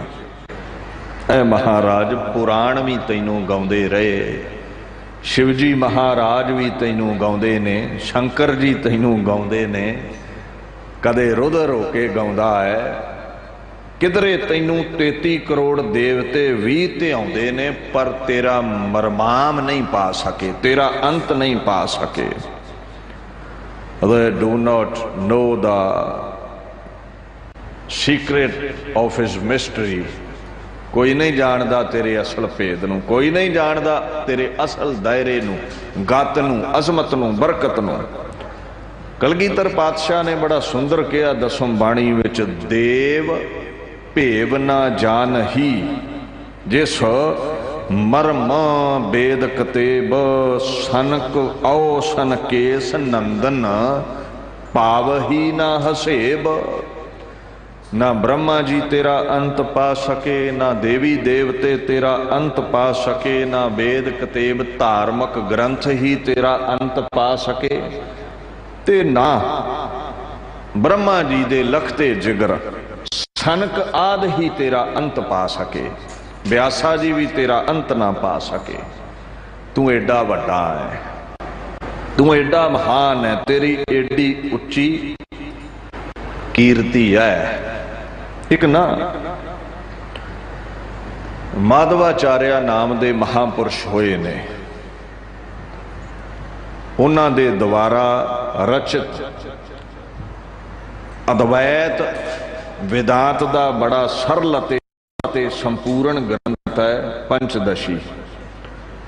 ऐ महाराज पुराण भी तैनू गाउंदे रहे, शिवजी महाराज भी तैनू गाउंदे ने, शंकर जी तैनू गाउंदे ने, कदे रुदर होके गाउंदा है। किधरे तैनू 33 करोड़ देवते भी ते आउंदे ने, पर तेरा मरमाम नहीं पा सके, तेरा अंत नहीं पा सके। They do not know the secret of his mystery। कोई नहीं जानदा तेरे असल भेद नूं, कोई नहीं जानदा तेरे असल दायरे नूं, गत नूं, अजमत नूं, बरकत नूं। कलगीधर पातशाह ने बड़ा सुंदर कहा दसम बाणी विच, देव भेव ना जान ही, जिस मरम बेद कतेब, सनक औ सन केस नंदन, पाव ही ना हसेब। ना ब्रह्मा जी तेरा अंत पा सके, ना देवी देवते तेरा अंत पा सके, ना वेद कतेब धार्मिक ग्रंथ ही तेरा अंत पा सके, ते ना ब्रह्मा जी दे लखते जिगर सनक आदि ही तेरा अंत पा सके, व्यासा जी भी तेरा अंत ना पा सके। तू एडा वड्डा है, तू एडा महान है, तेरी एडी उच्ची कीर्ति है। एक ना माधवाचार्य नाम दे महापुरुष होए ने, उन्हां दे द्वारा रचित अद्वैत वेदांत दा बड़ा सरल ते संपूर्ण ग्रंथ है पंचदशी।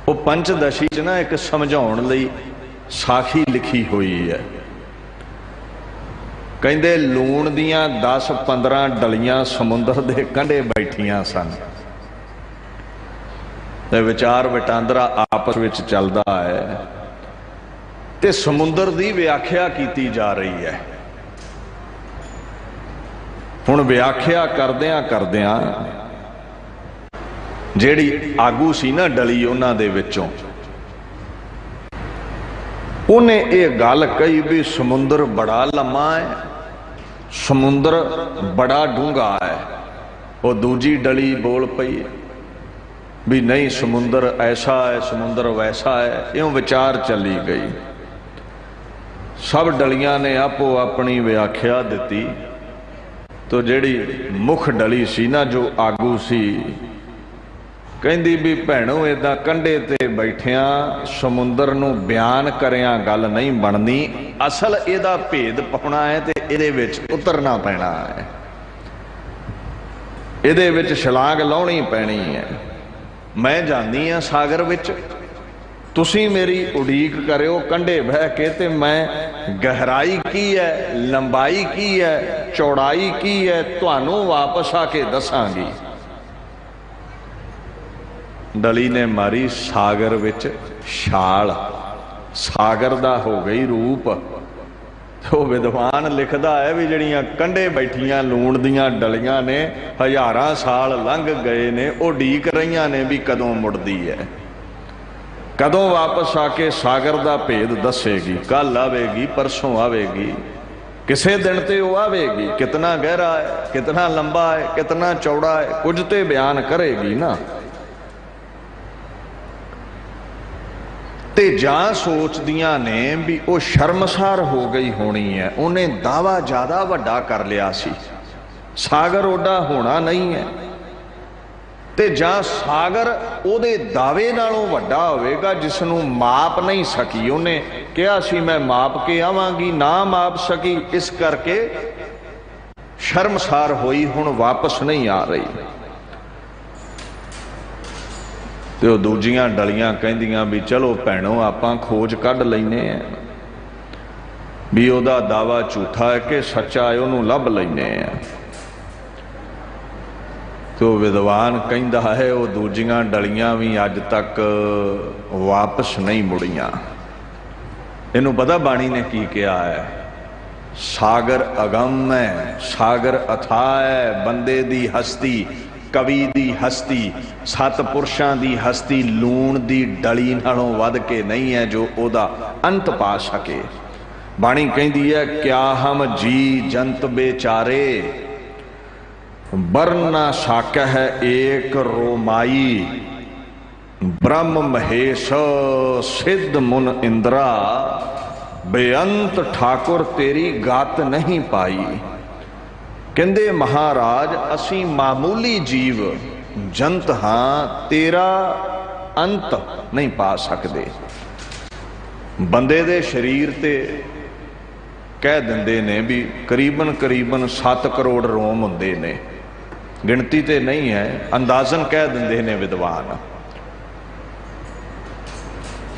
वो पंचदशी च ना एक समझाउण लई साखी लिखी हुई है। ਕਹਿੰਦੇ ਲੂਣ ਦੀਆਂ 10-15 ਡਲੀਆਂ ਸਮੁੰਦਰ ਦੇ ਕੰਢੇ ਬੈਠੀਆਂ ਸਨ ਤੇ ਵਿਚਾਰ ਵਟਾਂਦਰਾ ਆਪਸ ਵਿੱਚ ਚੱਲਦਾ ਹੈ ਤੇ ਸਮੁੰਦਰ ਦੀ ਵਿਆਖਿਆ ਕੀਤੀ ਜਾ ਰਹੀ ਹੈ। ਹੁਣ ਵਿਆਖਿਆ ਕਰਦਿਆਂ ਕਰਦਿਆਂ ਜਿਹੜੀ ਆਗੂ ਸੀ ਨਾ ਡਲੀ ਉਹਨਾਂ ਦੇ ਵਿੱਚੋਂ, ਉਹਨੇ ਇਹ ਗੱਲ ਕਹੀ ਵੀ ਸਮੁੰਦਰ ਬੜਾ ਲੰਮਾ ਹੈ, ਸਮੁੰਦਰ ਬੜਾ ਡੂੰਘਾ ਹੈ। ਉਹ ਦੂਜੀ ਡਲੀ ਬੋਲ ਪਈ ਵੀ ਨਹੀਂ, ਸਮੁੰਦਰ ਐਸਾ ਹੈ, ਸਮੁੰਦਰ ਵੈਸਾ ਹੈ। ਇਉਂ ਵਿਚਾਰ ਚੱਲੀ ਗਈ। ਸਭ ਡਲੀਆਂ ਨੇ ਆਪੋ ਆਪਣੀ ਵਿਆਖਿਆ ਦਿੱਤੀ। ਤੋ ਜਿਹੜੀ ਮੁੱਖ ਡਲੀ ਸੀ ਨਾ, ਜੋ ਆਗੂ ਸੀ, ਕਹਿੰਦੀ ਵੀ ਭੈਣੋ, ਏਦਾਂ ਕੰਢੇ ਤੇ ਬੈਠਿਆਂ ਸਮੁੰਦਰ ਨੂੰ ਬਿਆਨ ਕਰਿਆ ਗੱਲ ਨਹੀਂ ਬਣਨੀ। ਅਸਲ ਇਹਦਾ ਭੇਦ ਪਾਉਣਾ ਹੈ ਤੇ ਇਹਦੇ ਵਿੱਚ ਉਤਰਨਾ ਪੈਣਾ ਹੈ, ਇਹਦੇ ਵਿੱਚ ਛਲਾਂਗ ਲਾਉਣੀ ਪੈਣੀ ਹੈ। ਮੈਂ ਜਾਂਦੀ ਹਾਂ ਸਾਗਰ ਵਿੱਚ, ਤੁਸੀਂ ਮੇਰੀ ਉਡੀਕ ਕਰਿਓ ਕੰਢੇ ਬਹਿ ਕੇ, ਤੇ ਮੈਂ ਗਹਿਰਾਈ ਕੀ ਹੈ, ਲੰਬਾਈ ਕੀ ਹੈ, ਚੌੜਾਈ ਕੀ ਹੈ, ਤੁਹਾਨੂੰ ਵਾਪਸ ਆ ਕੇ ਦੱਸਾਂਗੀ। ਡਲੀ ਨੇ ਮਾਰੀ ਸਾਗਰ ਵਿੱਚ ਛਾਲ, ਸਾਗਰ ਦਾ ਹੋ ਗਈ ਰੂਪ। ਉਹ ਵਿਦਵਾਨ ਲਿਖਦਾ ਹੈ ਵੀ ਜਿਹੜੀਆਂ ਕੰਢੇ ਬੈਠੀਆਂ ਲੂਣ ਦੀਆਂ ਡਲੀਆਂ ਨੇ, ਹਜ਼ਾਰਾਂ ਸਾਲ ਲੰਘ ਗਏ ਨੇ, ਉਹ ਉਡੀਕ ਰਹੀਆਂ ਨੇ ਵੀ ਕਦੋਂ ਮੁੜਦੀ ਹੈ, ਕਦੋਂ ਵਾਪਸ ਆ ਕੇ ਸਾਗਰ ਦਾ ਭੇਦ ਦੱਸੇਗੀ। ਕੱਲ ਆਵੇਗੀ, ਪਰਸੋਂ ਆਵੇਗੀ, ਕਿਸੇ ਦਿਨ ਤੇ ਉਹ ਆਵੇਗੀ। ਕਿਤਨਾ ਗਹਿਰਾ ਹੈ, ਕਿਤਨਾ ਲੰਬਾ ਹੈ, ਕਿਤਨਾ ਚੌੜਾ ਹੈ, ਕੁਝ ਤੇ ਬਿਆਨ ਕਰੇਗੀ ਨਾ। ਤੇ ਜਾਂ ਸੋਚਦੀਆਂ ਨੇ ਵੀ ਉਹ ਸ਼ਰਮਸਾਰ ਹੋ ਗਈ ਹੋਣੀ ਹੈ, ਉਹਨੇ ਦਾਵਾ ਜ਼ਿਆਦਾ ਵੱਡਾ ਕਰ ਲਿਆ ਸੀ, ਸਾਗਰ ਓਡਾ ਹੋਣਾ ਨਹੀਂ ਹੈ। ਤੇ ਜਾਂ ਸਾਗਰ ਉਹਦੇ ਦਾਅਵੇ ਨਾਲੋਂ ਵੱਡਾ ਹੋਵੇਗਾ, ਜਿਸ ਨੂੰ ਮਾਪ ਨਹੀਂ ਸਕੀ। ਉਹਨੇ ਕਿਹਾ ਸੀ ਮੈਂ ਮਾਪ ਕੇ ਆਵਾਂਗੀ, ਨਾ ਮਾਪ ਸਕੀ, ਇਸ ਕਰਕੇ ਸ਼ਰਮਸਾਰ ਹੋਈ, ਹੁਣ ਵਾਪਸ ਨਹੀਂ ਆ ਰਹੀ। ਤੇ ਉਹ ਦੂਜੀਆਂ ਡਲੀਆਂ ਕਹਿੰਦੀਆਂ ਵੀ ਚਲੋ ਭੈਣੋ, ਆਪਾਂ ਖੋਜ ਕੱਢ ਲੈਨੇ ਆ ਵੀ ਉਹਦਾ ਦਾਵਾ ਝੂਠਾ ਹੈ ਕਿ ਸੱਚਾ ਹੈ, ਉਹਨੂੰ ਲੱਭ ਲੈਨੇ ਆ। ਤੇ ਉਹ ਵਿਦਵਾਨ ਕਹਿੰਦਾ ਹੈ ਉਹ ਦੂਜੀਆਂ ਡਲੀਆਂ ਵੀ ਅੱਜ ਤੱਕ ਵਾਪਸ ਨਹੀਂ ਮੁੜੀਆਂ। ਇਹਨੂੰ ਪਤਾ ਬਾਣੀ ਨੇ ਕੀ ਕਿਹਾ ਹੈ? ਸਾਗਰ ਅਗੰਮ ਹੈ, ਸਾਗਰ ਅਥਾਹ ਹੈ। ਬੰਦੇ ਦੀ ਹਸਤੀ, ਕਵੀ ਦੀ ਹਸਤੀ, ਸਤਪੁਰਸ਼ਾਂ ਦੀ ਹਸਤੀ ਲੂਣ ਦੀ ਡਲੀ ਨਾਲੋਂ ਵੱਧ ਕੇ ਨਹੀਂ ਹੈ ਜੋ ਉਹਦਾ ਅੰਤ ਪਾ ਸਕੇ। ਬਾਣੀ ਕਹਿੰਦੀ ਹੈ ਕਿਆ ਹਮ ਜੀ ਜੰਤ ਬੇਚਾਰੇ, ਬਰਨ ਨਾ ਸਾਕੈ ਹੈ ਏਕ ਰੋਮਾਈ। ब्रह्म महेश सिद्ध मुन इंद्रा, बेअंत ठाकुर तेरी गात नहीं पाई। कहंदे महाराज असी मामूली जीव जंत हाँ, तेरा अंत नहीं पा सकते। बंदे दे शरीर ते कह दिंदे ने भी करीबन करीबन 7 करोड़ रोम हुंदे ने, गिनती ते नहीं है, अंदाजन कह दिंदे ने विद्वान।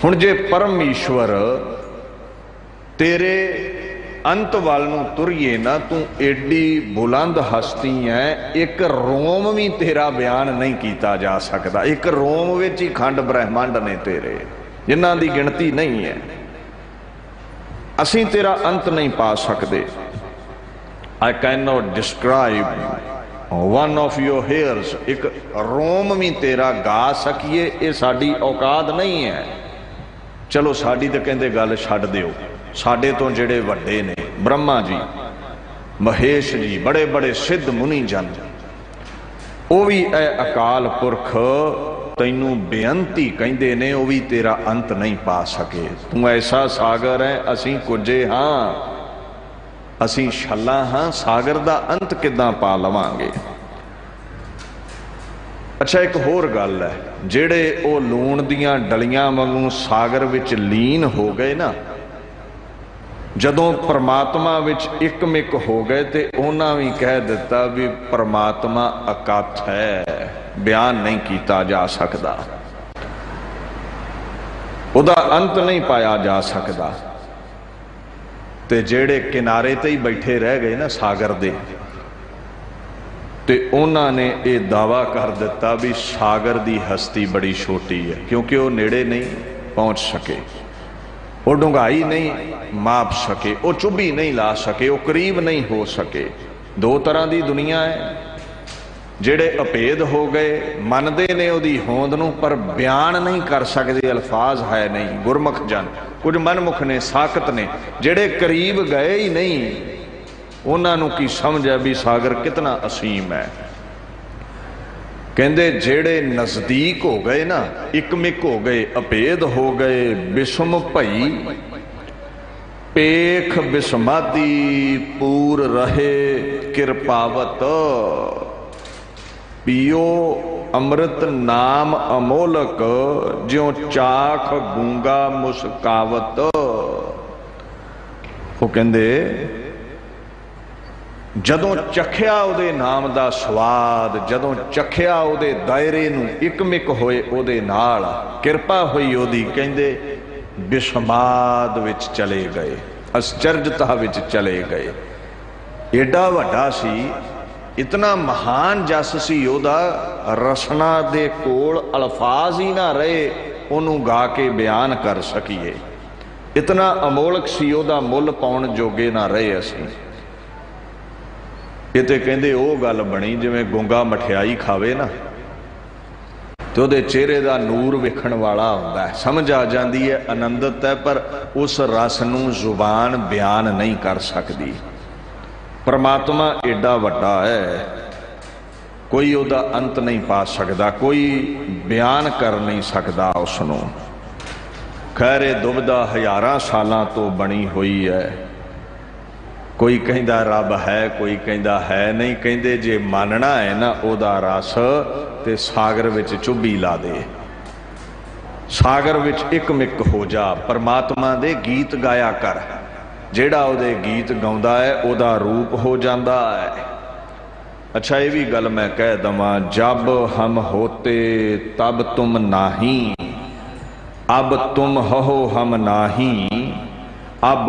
हुण जे परमेश्वर तेरे अंत वाल नूं तुरीए ना, तू एडी बुलंद हस्ती है, एक रोम भी तेरा बयान नहीं किया जा सकता। एक रोम विच ही खंड ब्रह्मांड ने तेरे, जिन्हां दी गिनती नहीं है। असीं तेरा अंत नहीं पा सकते। I can not describe one of your hairs, एक रोम भी तेरा गा सकीए, ये साडी औकात नहीं है। चलो साडी तो कहते गल छड्ड दिओ, साडे तो जेड़े वड्डे ने ब्रह्मा जी, महेश जी, बड़े बड़े सिद्ध मुनि जन, वो भी ए अकाल पुरख तैनू बेअंती कहंदे ने, वो भी तेरा अंत नहीं पा सके। तू ऐसा सागर है, असीं कुझे हाँ, असीं छल्ला हाँ, सागर दा अंत किदां पा लवांगे। अच्छा एक होर गल है, जेड़े ओ लूण दियां डलियां वांगू सागर विच लीन हो गए ना, जदों परमात्मा विच इकमिक हो गए ते उन्हां भी कह दिता भी परमात्मा अकथ है, बयान नहीं किया जा सकता, उहदा अंत नहीं पाया जा सकता। ते जेड़े किनारे ते ही बैठे रह गए ना सागर दे, ते उन्होंने ये दावा कर दिता भी सागर की हस्ती बड़ी छोटी है, क्योंकि वो नेड़े नहीं पहुँच सके, वो डूंघाई नहीं माप सके, वो चुभी नहीं ला सके, वो करीब नहीं हो सके। दो तरह की दुनिया है, जेड़े अभेद हो गए मनते ने उहदी होंद नूं पर बयान नहीं कर सकते, अल्फाज है नहीं। गुरमुख जन कुछ मनमुख ने साकत ने, जेड़े करीब गए ही नहीं उन्होंने की समझ है भी सागर कितना असीम है। कहते जेड़े नजदीक हो गए ना, इकमिक हो गए, अभेद हो गए, बिस्म भई पेख बिस्मादी पूर रहे कृपावत, पियो अमृत नाम अमोलक ज्यों चाख गूंगा मुस्कावत। वो कहते जदों चखिया उहदे नाम दा स्वाद, जदों चखिया उहदे दायरे नूं इकमिक होए उहदे नाल किरपा हुई उहदी, कहंदे बिस्माद विच चले गए, आश्चर्यता विच चले गए। एडा वड्डा सी, इतना महान जस सी उहदा, रसना दे कोल अल्फाज ही ना रहे उहनूं गा के बयान कर सकीए। इतना अमोलक सी, उहदा मुल पाउण जोगे ना रहे असीं। ये तो कहते वो गल बनी जिवें गुंगा मठियाई खावे ना तो उहदे चेहरे का नूर वेखण वाला हुंदा है, समझ आ जाती है, आनंदित है, पर उस रस नूं जुबान बयान नहीं कर सकती। परमात्मा एडा वड्डा है, कोई उहदा अंत नहीं पा सकता, कोई बयान कर नहीं सकता उसनूं। खैर ये दुविधा हज़ारां सालां तो बनी हुई है। कोई कहता रब है, कोई कहता है नहीं। कहते जे मानना है ना उहदा रस ते सागर विच चुभी ला दे, सागर विच इकमिक हो जा, परमात्मा दे गीत गाया कर। जेड़ा उहदे गीत गाउंदा है उहदा रूप हो जाता है। अच्छा ये भी गल मैं कह दवां, जब हम होते तब तुम नाही, अब तुम हो हम नाही, अब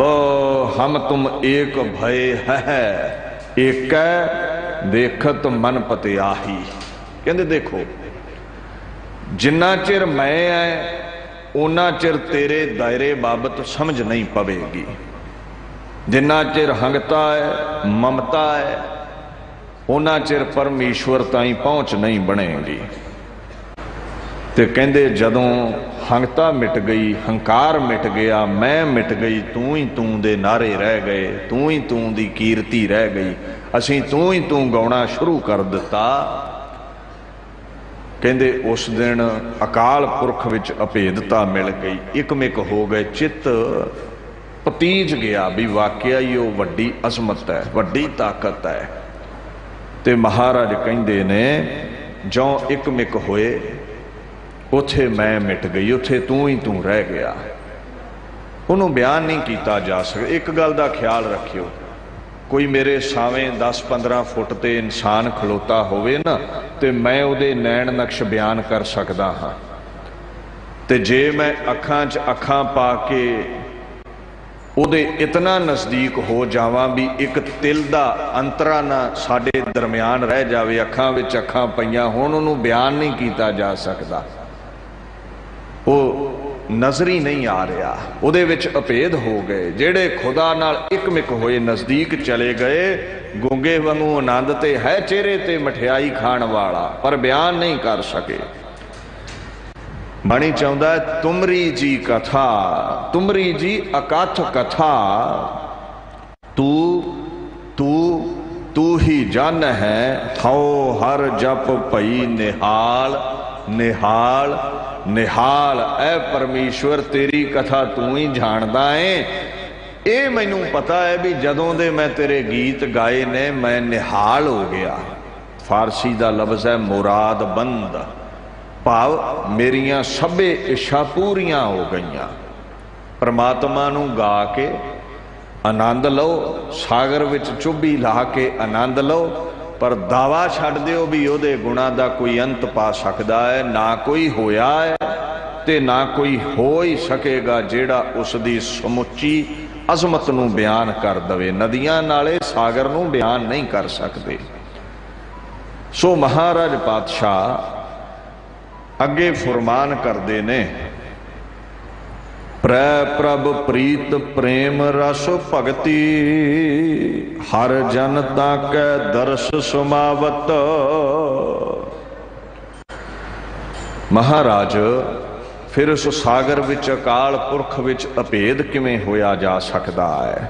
हम तुम एक भय है, एक देखत मन पतियाही। कहते देखो जिन्ना चिर मैं है उन्ना चिर तेरे दायरे बाबत समझ नहीं पवेगी, जिन्ना चिर हंगता है ममता है उन्ना चिर परमेश्वर ताईं पहुँच नहीं बनेगी। ते कहते जदों हंगता मिट गई, हंकार मिट गया, मैं मिट गई, तू ही तू दे नारे रह गए, तू ही तू दी कीर्ति रह गई, असीं तू ही तू गाउणा शुरू कर दिता। कहते उस दिन अकाल पुरख विच अभेदता मिल गई, इकमिक हो गए, चित्त पतीज गया भी वाकया ही वो वड्डी अजमत है, वड्डी ताकत है। ते महाराज कहते ने जौं इकमिक होए उथे मैं मिट गई, उथे तू ही तू रह गया। उन्होंने बयान नहीं किया जा सकता। एक गल का ख्याल रखियो, कोई मेरे सावें 10-15 फुट ते इंसान खलोता होवे ना ते मैं उहदे नैन नक्श बयान कर सकता हाँ, ते जे मैं अखां च अखां पा के उहदे इतना नज़दीक हो जावां भी एक तिल दा अंतरा ना साडे दरम्यान रह जावे, अखां विच अखां पईयां होण, उहनूं बयान नहीं किया जा सकता। वो नज़र ही नहीं आ रहा, उहदे विच अभेद हो गए। जेड़े खुदा नाल इकमिक होए नज़दीक चले गए, गूंगे वांगू आनंद ते है चेहरे ते मठियाई खाण वाला, पर बयान नहीं कर सके। बाणी चाहुंदा है तुमरी जी कथा, तुमरी जी अकथ कथा, तू तू तू ही जान है, हौ हर जप भई निहाल निहाल निहाल। ऐ परमेश्वर तेरी कथा तू ही जानदा है। ये मैनू पता है भी जदों दे मैं तेरे गीत गाए ने मैं निहाल हो गया। फारसी का लफ्ज़ है मुराद बंद, भाव मेरिया सबे इच्छा पूरियां हो गई। परमात्मा नू गा के आनंद लो, सागर विच चुभी ला के आनंद लो, पर दावा छड्ड दिओ भी उहदे गुणा दा कोई अंत पा सकदा है। ना कोई होया है ते ना कोई हो ही सकेगा जेड़ा उसदी समुची अजमत नूं बयान कर दवे। नदियां नाले सागर नूं बयान नहीं कर सकते। सो महाराज पातशाह अगे फुरमान करते ने, प्रै प्रभ प्रीत प्रेम रस भगति, हर जन ताकै दर्श समावत। महाराज फिर उस सागर विच अकाल पुरख विच अभेद किवें होया जा सकता है?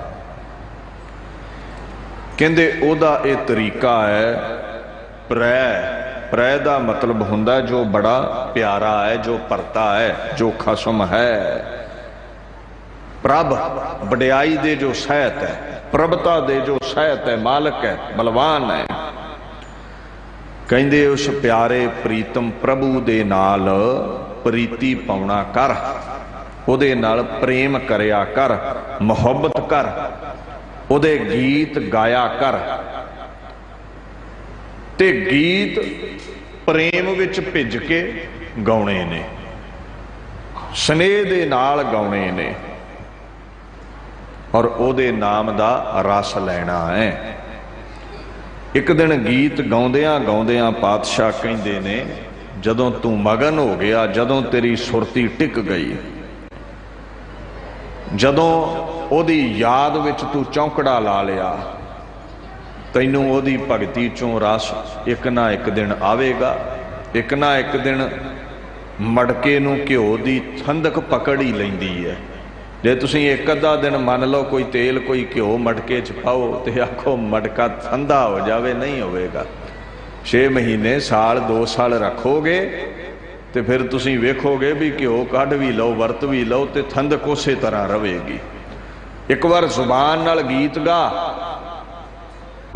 कहंदे ओदा ये तरीका है, प्रै प्रै दा मतलब हुंदा जो बड़ा प्यारा है, जो परता है, जो खसम है। प्रभ वड्याई दे जो सहित है, प्रभता दे जो सहित है, मालक है, बलवान है। कहंदे उस प्यारे प्रीतम प्रभु दे नाल प्रीति पाउना कर, उहदे नाल प्रेम करया कर, मुहब्बत कर, उहदे गीत गाया कर। ते गीत प्रेम विच भिज के गाउणे ने, स्नेह दे नाल गाउणे ने, और उहदे नाम दा रस लैना है। एक दिन गीत गाउंदियां गाउंदियां पातशाह कहंदे ने, जदों तू मगन हो गया, जदों तेरी सुरती टिक गई, जदों ओदी याद विच तू चौंकड़ा ला लिया, तैनूं ओदी भगती चों रस एक ना एक दिन आवेगा। एक ना एक दिन मटके नूं घिओ दी ठंडक पकड़ ही लैंदी है। जे तुसीं एक अद्धा दिन मान लो कोई तेल कोई घिओ मटके च पाओ तो आखो मटका ठंडा हो जावे, नहीं होवेगा। 6 महीने साल 2 साल रखोगे तो फिर तुसीं वेखोगे भी घिओ कढ़ भी लो, वरत भी लो, तो ठंडक उसे तरह रहेगी। एक बार जुबान नाल गीत गा,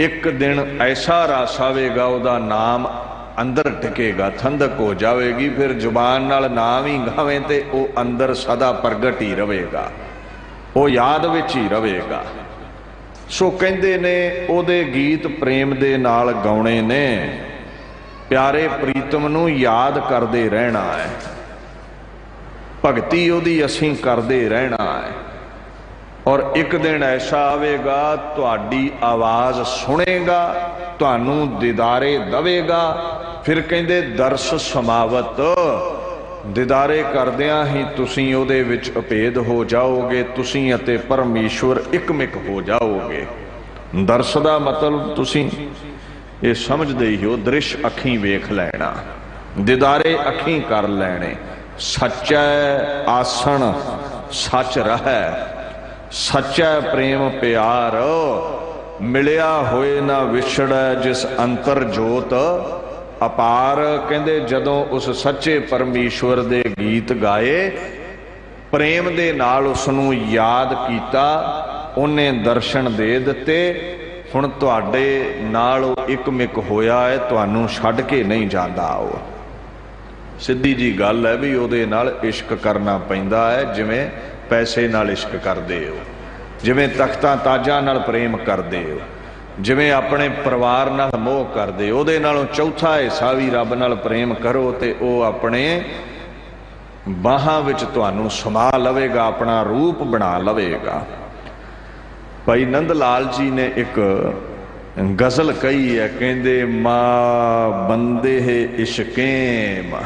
एक दिन ऐसा रस आवेगा, उहदा नाम अंदर टिकेगा, ठंडक हो जाएगी। फिर जुबान नाल नाम ही गावे तो वह अंदर सदा प्रगट ही रहेगा, वो याद विच ही रहेगा। सो कहंदे ने ओदे गीत प्रेम दे नाल गाउणे ने, प्यारे प्रीतम नूं याद करदे रहना है, भगती ओदी असीं करदे रहना है। और एक दिन ऐसा आवेगा, तुहाडी आवाज़ सुनेगा, तुहानूं दीदारे दवेगा। फिर कहंदे दर्श समावत, दीदारे करदियां ही तुसीं उहदे विच अभेद हो जाओगे, तुसीं अते परमेश्वर इकमिक हो जाओगे। दर्श दा मतलब तुसीं ये समझदे ही हो, दृश्य अखीं वेख लैना, दीदारे अखीं कर लैणे। सच्चा आसण सच रहै, सच्चा प्रेम प्यार, मिलिया होए ना विछड़ै, जिस अंतर जोत अपार। कहंदे जदों उस सच्चे परमेश्वर दे गीत गाए, प्रेम दे नाल उसनूं याद कीता, उन्हें दर्शन दे दिते। हुण तुहाडे नाल इकमिक होया है, तुहानूं छड्ड के नहीं जांदा। सीधी जी गल है भी उहदे नाल इश्क करना पैंदा है, जिवें पैसे नाल इश्क करदे हो, जिवें तख्तां ताजां नाल प्रेम करदे हो, जिवें अपने परिवार नाल मोह करदे, उहदे नालों चौथा हिस्सा भी रब नाल प्रेम करो तो वह अपने बाहां विच तुहानूं समा लवेगा, अपना रूप बना लवेगा। भाई नंद लाल जी ने एक गज़ल कही है, कहंदे मां बंदे है इश्केम,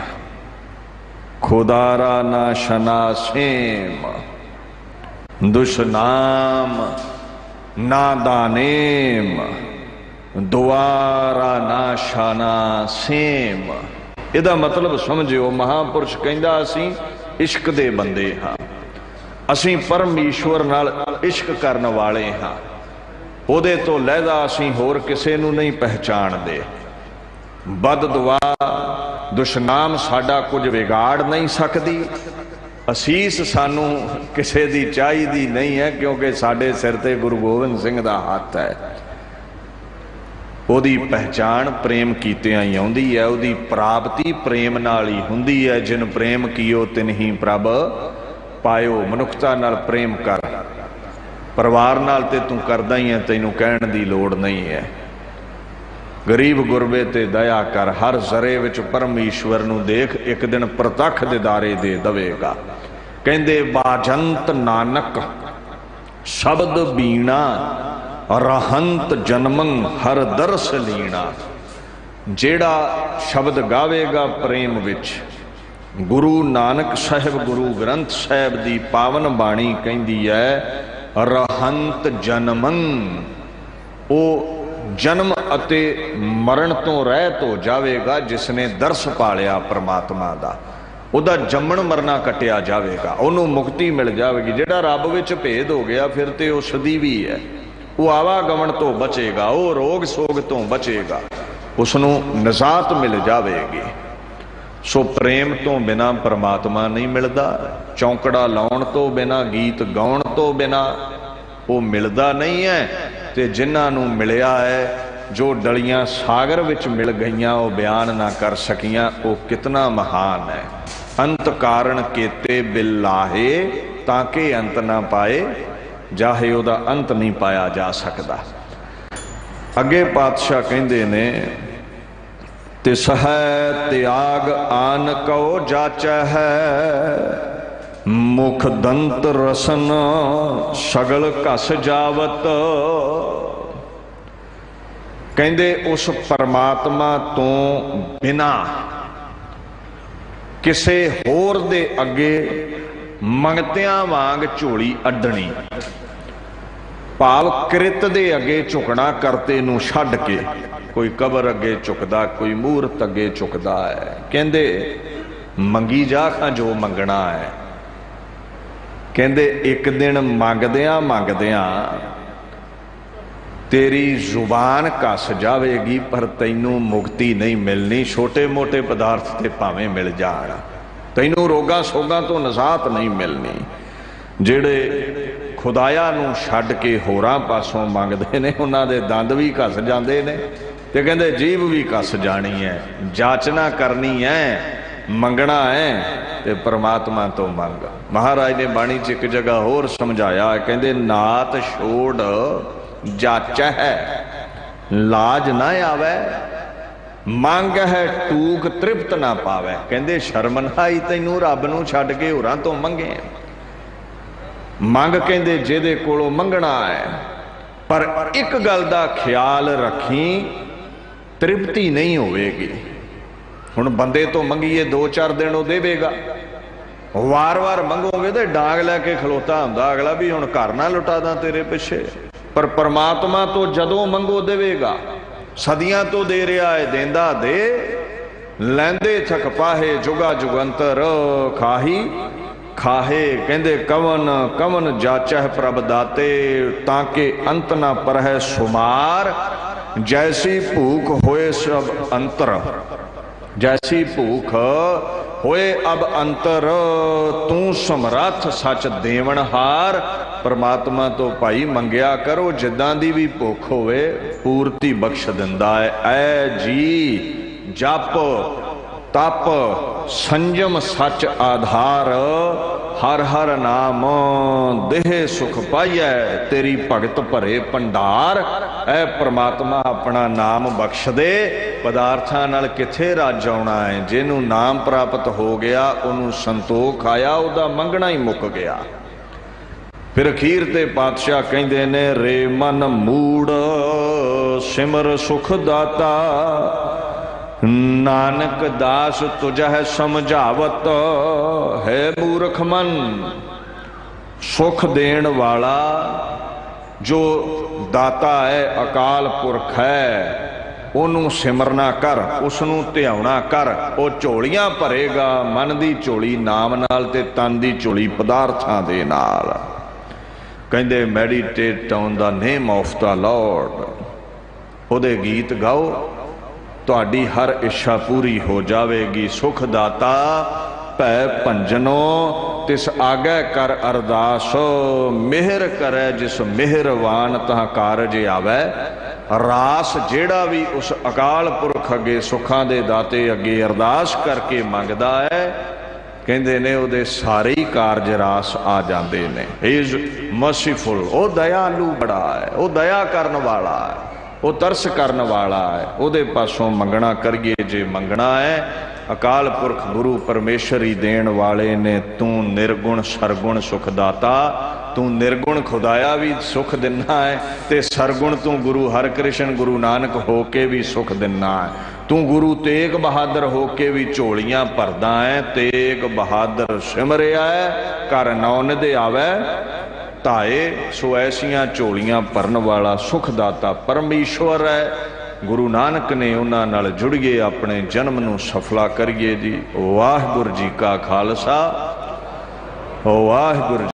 खुदारा ना शनासेम, दुश्नाम नादानेम, दुआरा ना शाना सेम। इहदा मतलब समझियो, महापुरुष कहंदा असीं इश्क दे बंदे हाँ, असीं परमेश्वर नाल इश्क करन वाले हाँ, उहदे तो लहदा असीं होर किसे नूं नहीं पहचानदे। बद दुआ दुश्नाम साडा कुछ विगाड़ नहीं सकदी, असीस सानू किसे दी चाहिदी नहीं है, क्योंकि साडे सिर ते गुरु गोबिंद सिंह दा हथ है। उहदी पहचान प्रेम कीतियां ही आउंदी है, उहदी प्राप्ति प्रेम नाल ही हुंदी है। जिन प्रेम कीओ तिन ही प्रभ पायो। मनुखता नाल प्रेम कर, परिवार नाल ते तू करदा ही है, तैनूं कहण दी लोड़ नहीं है। गरीब गुरबे ते दया कर, हर जरे विच परमेश्वर नूं देख, एक दिन प्रतख दीदारे दे दवेगा। कहंदे बाजंत नानक शब्द बीणा रहंत जन्मं हर दरस लीना। जेड़ा शब्द गावेगा प्रेम विच, गुरु नानक साहिब गुरु ग्रंथ साहिब दी पावन बाणी कहती है रहंत जन्मं, ओ जन्म अते मरण तो रहत हो जावेगा। जिसने दरस पालिया परमात्मा दा, ਉਹਦਾ जम्मण मरना कटिया जाएगा, ਉਹਨੂੰ मुक्ति मिल जाएगी। ਜਿਹੜਾ रब विच भेद हो गया फिर तो वह सदी भी है, वो आवागमन तो बचेगा, वो रोग सोग तो बचेगा, उसनों निजात मिल जाएगी। सो प्रेम तो बिना परमात्मा नहीं मिलता, चौंकड़ा लाउण तो बिना, गीत गाउण तो बिना वो मिलता नहीं है। तो जिन्होंने मिलया है, जो डलियां सागर विच मिल गईयां वो बयान ना कर सकियां, वो कितना महान है। अंत कारण केते बिलाहे ताके अंत ना पाए जाहे, उहदा अंत नहीं पाया जा सकता। अगे पातशाह कहंदे ने तिस है त्याग आन कहो जाचा है, मुख दंत रसन सगल कस जावत। कहंदे उस परमात्मा तो बिना किसे होर दे अगे मंगतियां वांग झोली अड्डनी, भाव कृत दे अगे झुकना करते नूं छड्ड के। कोई कबर अगे झुकदा, कोई मूर्त अगे झुकदा है। कहंदे मंगी जा खां जो मंगना है। कहंदे एक दिन मंगदियां मंगदियां तेरी जुबान कस जाएगी, पर तैनू मुक्ति नहीं मिलनी। छोटे मोटे पदार्थ ते भावें मिल जाण, तैनू रोगां सोगां तो निजात नहीं मिलनी। जेड़े खुदाया नूं छड्ड के होरां पासों मंगदे ने, उन्हां दे दंद भी घस जांदे ने, ते कहंदे जीभ भी घस जानी है। जाचना करनी है, मंगना है, ते परमात्मा तो मंग। महाराज ने बाणी च एक जगह होर समझाया, कहंदे नात छोड़ जाच है लाज ना आवे, मंग है टूक तृप्त ना पावे। कहंदे शर्म ना आई तैनू रब नूं छड्ड के होरां तो मंगे। मंग कहंदे जिहदे कोलों मंगना है, पर एक गल दा ख्याल रखी, तृप्ति नहीं होवेगी। हुण बंदे तो मंगीए 2-4 दिन वो देवेगा, वार वार मंगोगे तो डांग लैके खलोता हुंदा अगला भी, हुण घर ना लुटा दा तेरे पिछे। पर परमात्मा तो जदों मंगो देवेगा, सदियां तो दे रहा है, देंदा दे लैंदे थक पाहे, जुगा जुगंतर खाही खाहे। कहंदे कवन कवन जाचह प्रभ दाते, ताके अंत ना परह सुमार। जैसी भूख होए सब अंतर, जैसी भूख होए अब अंतर, तू समरथ सच देवनहार। परमात्मा तो भाई मंगया करो, जिद्दां दी भी भुख होवे पूर्ति बख्श दिंदा है। ऐ जी जप तप संयम सच आधार, हर हर नाम देह सुख पाइयै, तेरी भगत भरे भंडार। ऐ परमात्मा अपना नाम बख्श दे, पदार्थां नाल किथे रज आउणा है। जिन्हों नाम प्राप्त हो गया उन्होंने संतोख आया, उहदा मंगना ही मुक गया। फिर अखीर ते पातशाह कहंदे ने रे मन मूड़ सिमर सुख दाता, नानक दास तुझह समझावत। है मूर्ख मन सुख देण वाला जो दाता है, अकाल पुरख है, ਉਹਨੂੰ सिमरना कर, उसनों ध्याना कर। वो झोलियां भरेगा, मन की झोली नाम नाल ते तन की झोली पदार्थां दे नाल। कहंदे meditate on the name of the lord, ਉਹਦੇ गीत गाओ, ਤੁਹਾਡੀ हर इच्छा पूरी हो जाएगी। सुख दाता भै भंजनो, तिस आगे कर अरदास। मेहर करे जिस मेहरवान तह कारज आवे। रास जेड़ा भी उस अकाल पुरख अगे सुखां दे दाते अगे अरदास करके मंगदा है, कहंदे ने उहदे सारे ही कारज रास आ जाते ने। इज मर्सीफुल, वो दयालु बड़ा है, वो दया करन वाला है, वो तरस करन वाला है। उहदे पासों मंगना करिए जे मंगना है। अकाल पुरख गुरु परमेश्वर ही देण वाले ने। तू निर्गुण सरगुण सुखदाता, तू निर्गुण खुदाया भी सुख दिना है ते सरगुण तू गुरु हरकृष्ण गुरु नानक होके भी सुख दिना है। तू गुरु तेग बहादुर होके भी झोलियां भरदा है। तेग बहादुर सिमरिया है कर नौनिधे आवे ताए। सो ऐसियां झोलियां भरन वाला सुखदाता परमेश्वर है। गुरु नानक ने उन्हां नाल जुड़िए अपने जन्म नूं सफला करिए जी। वाहिगुरू जी का खालसा वाहिगुरू।